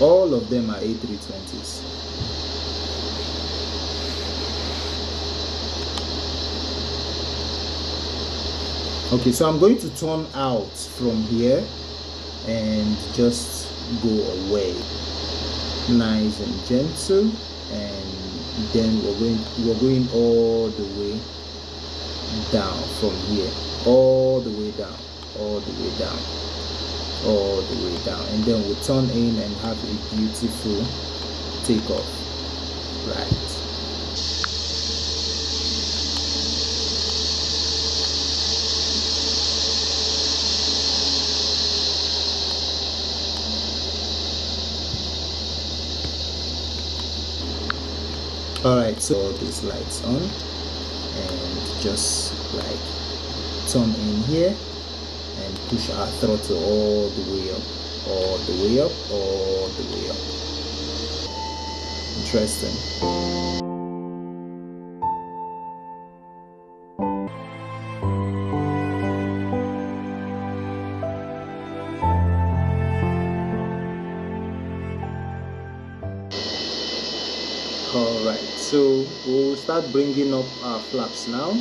All of them are A320s. Okay, so I'm going to turn out from here and just go away, nice and gentle, and then we're going all the way down from here, all the way down, all the way down, all the way down, and then we'll turn in and have a beautiful takeoff. Right. Alright, so these lights on and just like turn in here and push our throttle all the way up, all the way up, all the way up. Interesting. Alright, so we'll start bringing up our flaps now.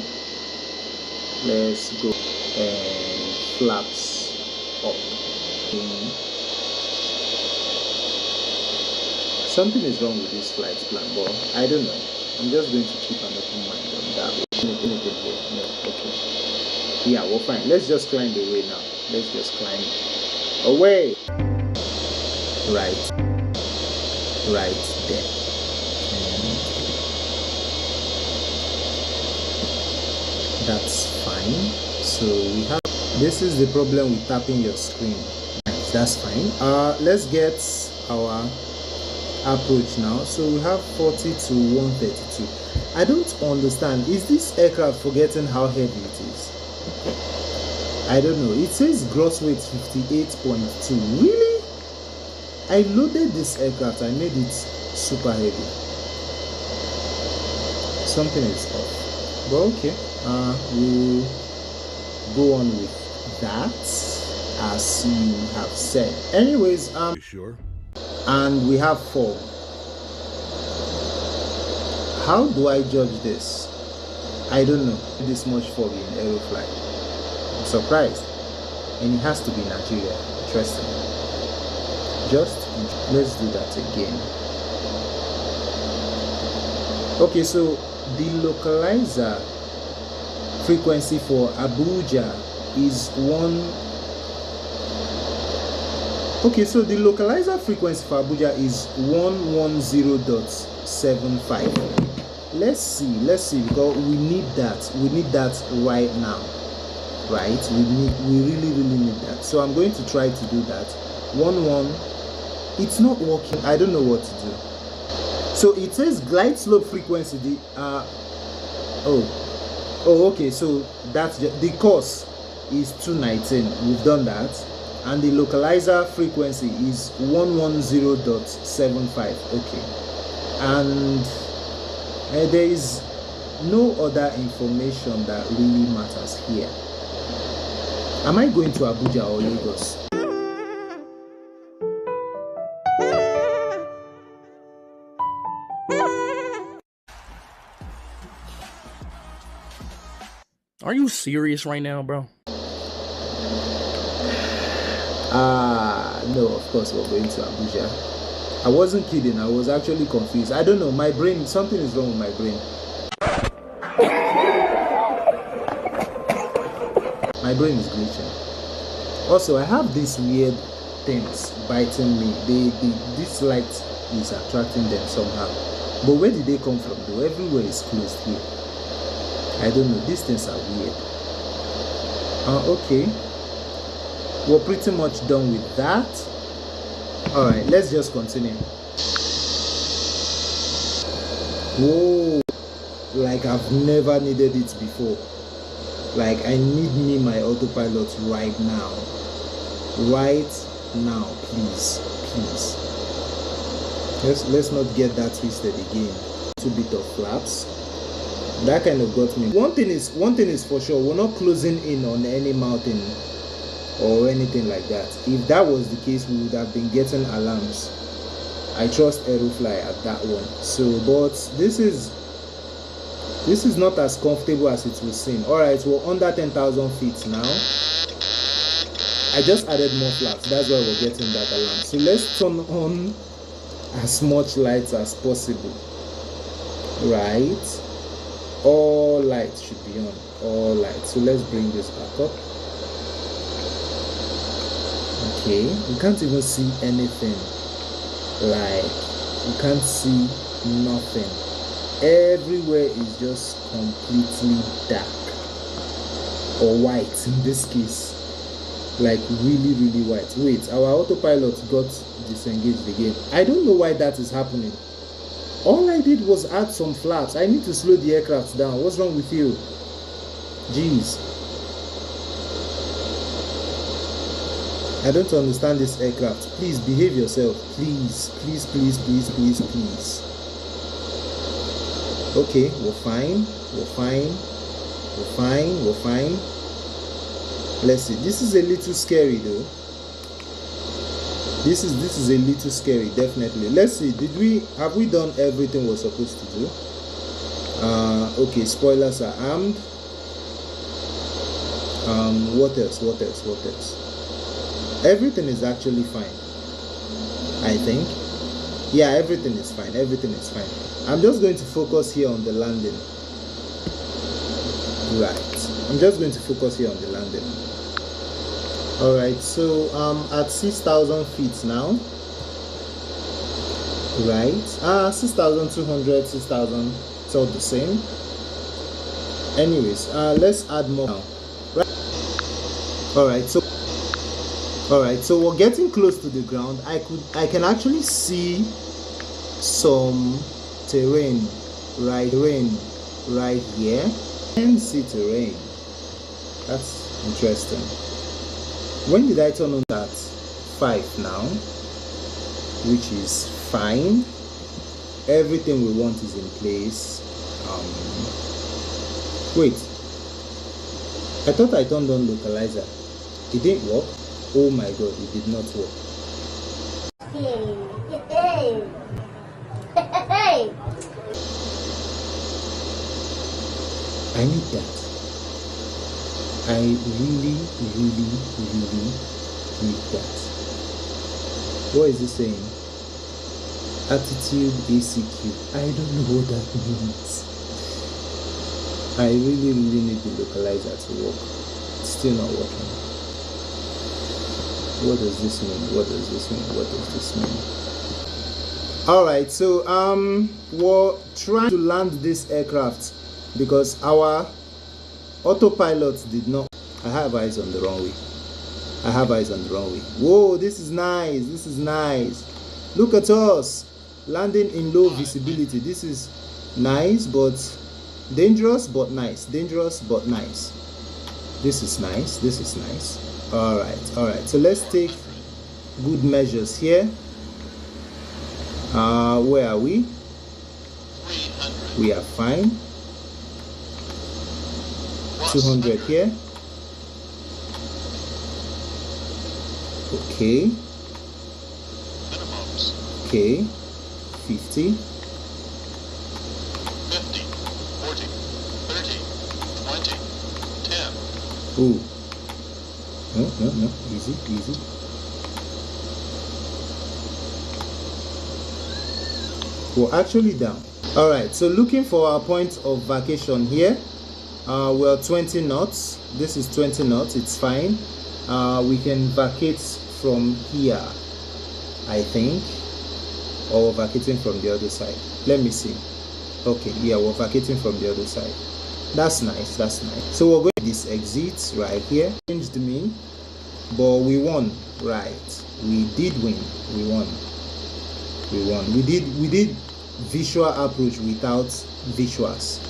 Let's go and flaps up. Something is wrong with this flight plan, but I don't know. I'm just going to keep an open mind on that. Anything here? No, okay. Yeah, we're fine. Let's just climb the way now. Let's just climb away. Right there. That's fine. So we have, this is the problem with tapping your screen. Nice, that's fine. Let's get our approach now. So we have 40 to 132. I don't understand, is this aircraft forgetting how heavy it is? I don't know. It says gross weight 58.2. Really? I loaded this aircraft, I made it super heavy. Something is off, but okay. We'll go on with that as you have said. Anyways, Sure. and we have fog. How do I judge this? I don't know. This much fog in aerofly. I'm surprised. And it has to be Nigeria. Interesting. Let's do that again. Okay, so the localizer frequency for Abuja is 1. Okay, so the localizer frequency for Abuja is 110.75. Let's see, because we need that right now, right? We really need that. So I'm going to try to do that. 11. It's not working. I don't know what to do. So it says glide slope frequency. Okay, so that's the course is 219. We've done that, and the localizer frequency is 110.75. okay, and there is no other information that really matters here. Am I going to Abuja or Lagos? Are you serious right now, bro? No, of course we're going to Abuja. I wasn't kidding, I was actually confused. I don't know, my brain, something is wrong with my brain. My brain is glitching. Also, I have these weird things biting me. This light is attracting them somehow. But where did they come from though? Everywhere is closed here. I don't know, these things are weird. Okay, we're pretty much done with that. Alright, let's just continue. Whoa, like I've never needed it before. Like I need my autopilot right now. Right now, please. Let's not get that twisted again. 2 bit of flaps. That kind of got me. One thing is for sure, we're not closing in on any mountain or anything like that. If that was the case, we would have been getting alarms. I trust aerofly at that one. So, but this is not as comfortable as it will seem. Alright, we're under 10,000 feet now. I just added more flaps. That's why we're getting that alarm. So let's turn on as much lights as possible. Right? All lights should be on. All lights. So let's bring this back up. Okay, we can't even see anything. Like, you can't see nothing. Everywhere is just completely dark, or white in this case, like really white. Wait, our autopilot got disengaged again. I don't know why that is happening. All I did was add some flaps. I need to slow the aircraft down. What's wrong with you? Jeez, I don't understand this aircraft. Please behave yourself. Please. Okay, we're fine. Let's see. This is a little scary though. This is a little scary, definitely. Let's see. Have we done everything we're supposed to do? Okay, spoilers are armed. What else? Everything is actually fine, I think. Yeah, everything is fine. I'm just going to focus here on the landing. Right. I'm just going to focus here on the landing. Alright, so at 6,000 feet now. Right. 6,200, 6,000. It's all the same. Anyways, let's add more now. Right. Alright, so we're getting close to the ground. I can actually see some terrain right here. I can see terrain. That's interesting. When did I turn on that? 5 now, which is fine. Everything we want is in place. Wait, I thought I turned on localizer. It didn't work. Oh my god, it did not work. I need that. I really need that. What is it saying? Attitude ACQ. I don't know what that means. I really need the localizer to work. It's still not working. What does this mean? Alright, so we're trying to land this aircraft because our autopilot did not. I have eyes on the runway. Whoa, this is nice. Look at us landing in low visibility. This is nice, but dangerous, but nice. This is nice. Alright, so let's take good measures here. Where are we? 300. We are fine. 200 here. Okay. Minimums. Okay. 50. 50. 40. 30. 20. 10. Ooh. No. Easy. We're actually down. Alright, so looking for our point of vacation here. We're 20 knots. This is 20 knots. It's fine. We can vacate from here, I think. Or we're vacating from the other side. Let me see. Okay, yeah, we're vacating from the other side. That's nice. So we're going to this exit right here. Changed me, but we won. Right, we did win. We won. We did visual approach without visuals.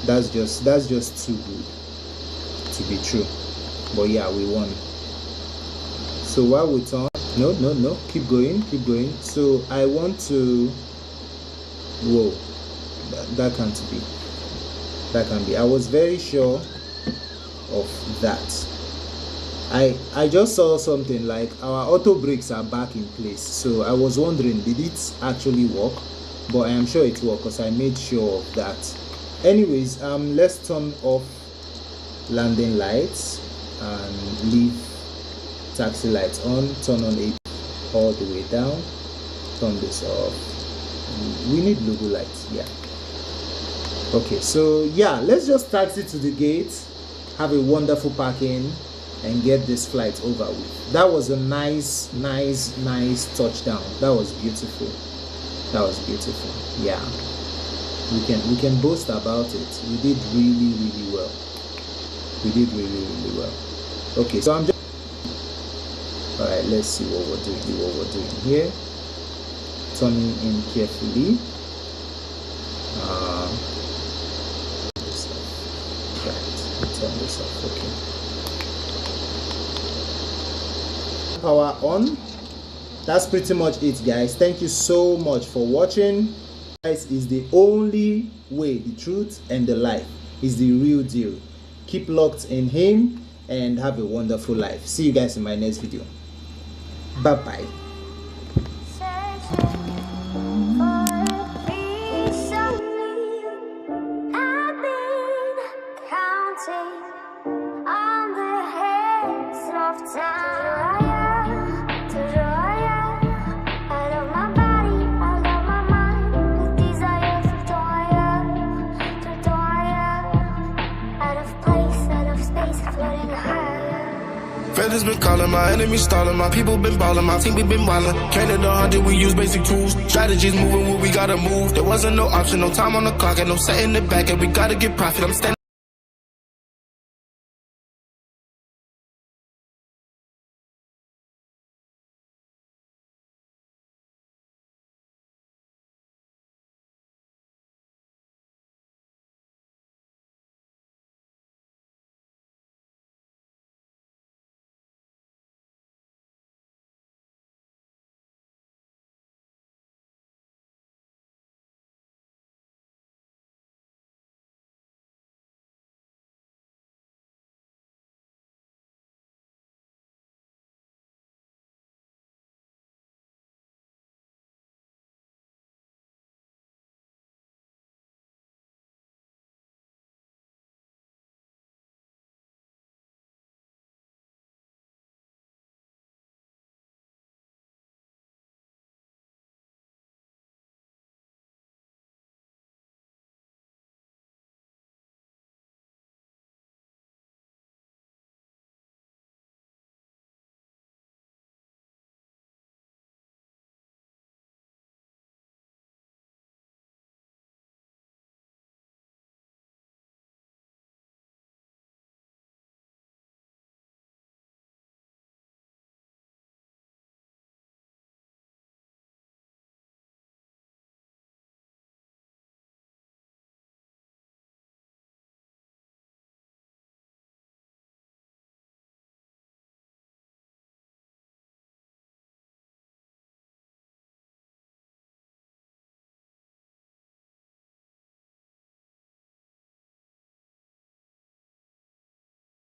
That's just too good to be true. But yeah, we won. So while we turn, No, keep going. So I want to, whoa, that can't be. I was very sure of that. I just saw something like our auto brakes are back in place, so I was wondering, did it actually work? But I am sure it worked because I made sure of that. Anyways, let's turn off landing lights and leave taxi lights on. Turn on it all the way down. Turn this off. We need logo lights, yeah. Okay, so yeah, let's just taxi to the gate, have a wonderful parking, and get this flight over with. That was a nice touchdown. That was beautiful. Yeah, we can boast about it. We did really well. Okay, so I'm just, all right, let's see what we're doing here. Turning in carefully. Right, turn this off. Okay. Power on. That's pretty much it, guys. Thank you so much for watching. Guys, is the only way, the truth and the life is the real deal. Keep locked in him and have a wonderful life. See you guys in my next video. Bye bye. Feathers been calling, my enemies stalling, my people been balling, my team we been wildin'. Canada 100, we use basic tools. Strategies moving where we gotta move. There wasn't no option, no time on the clock, and no setting it back, and we gotta get profit. I'm standing.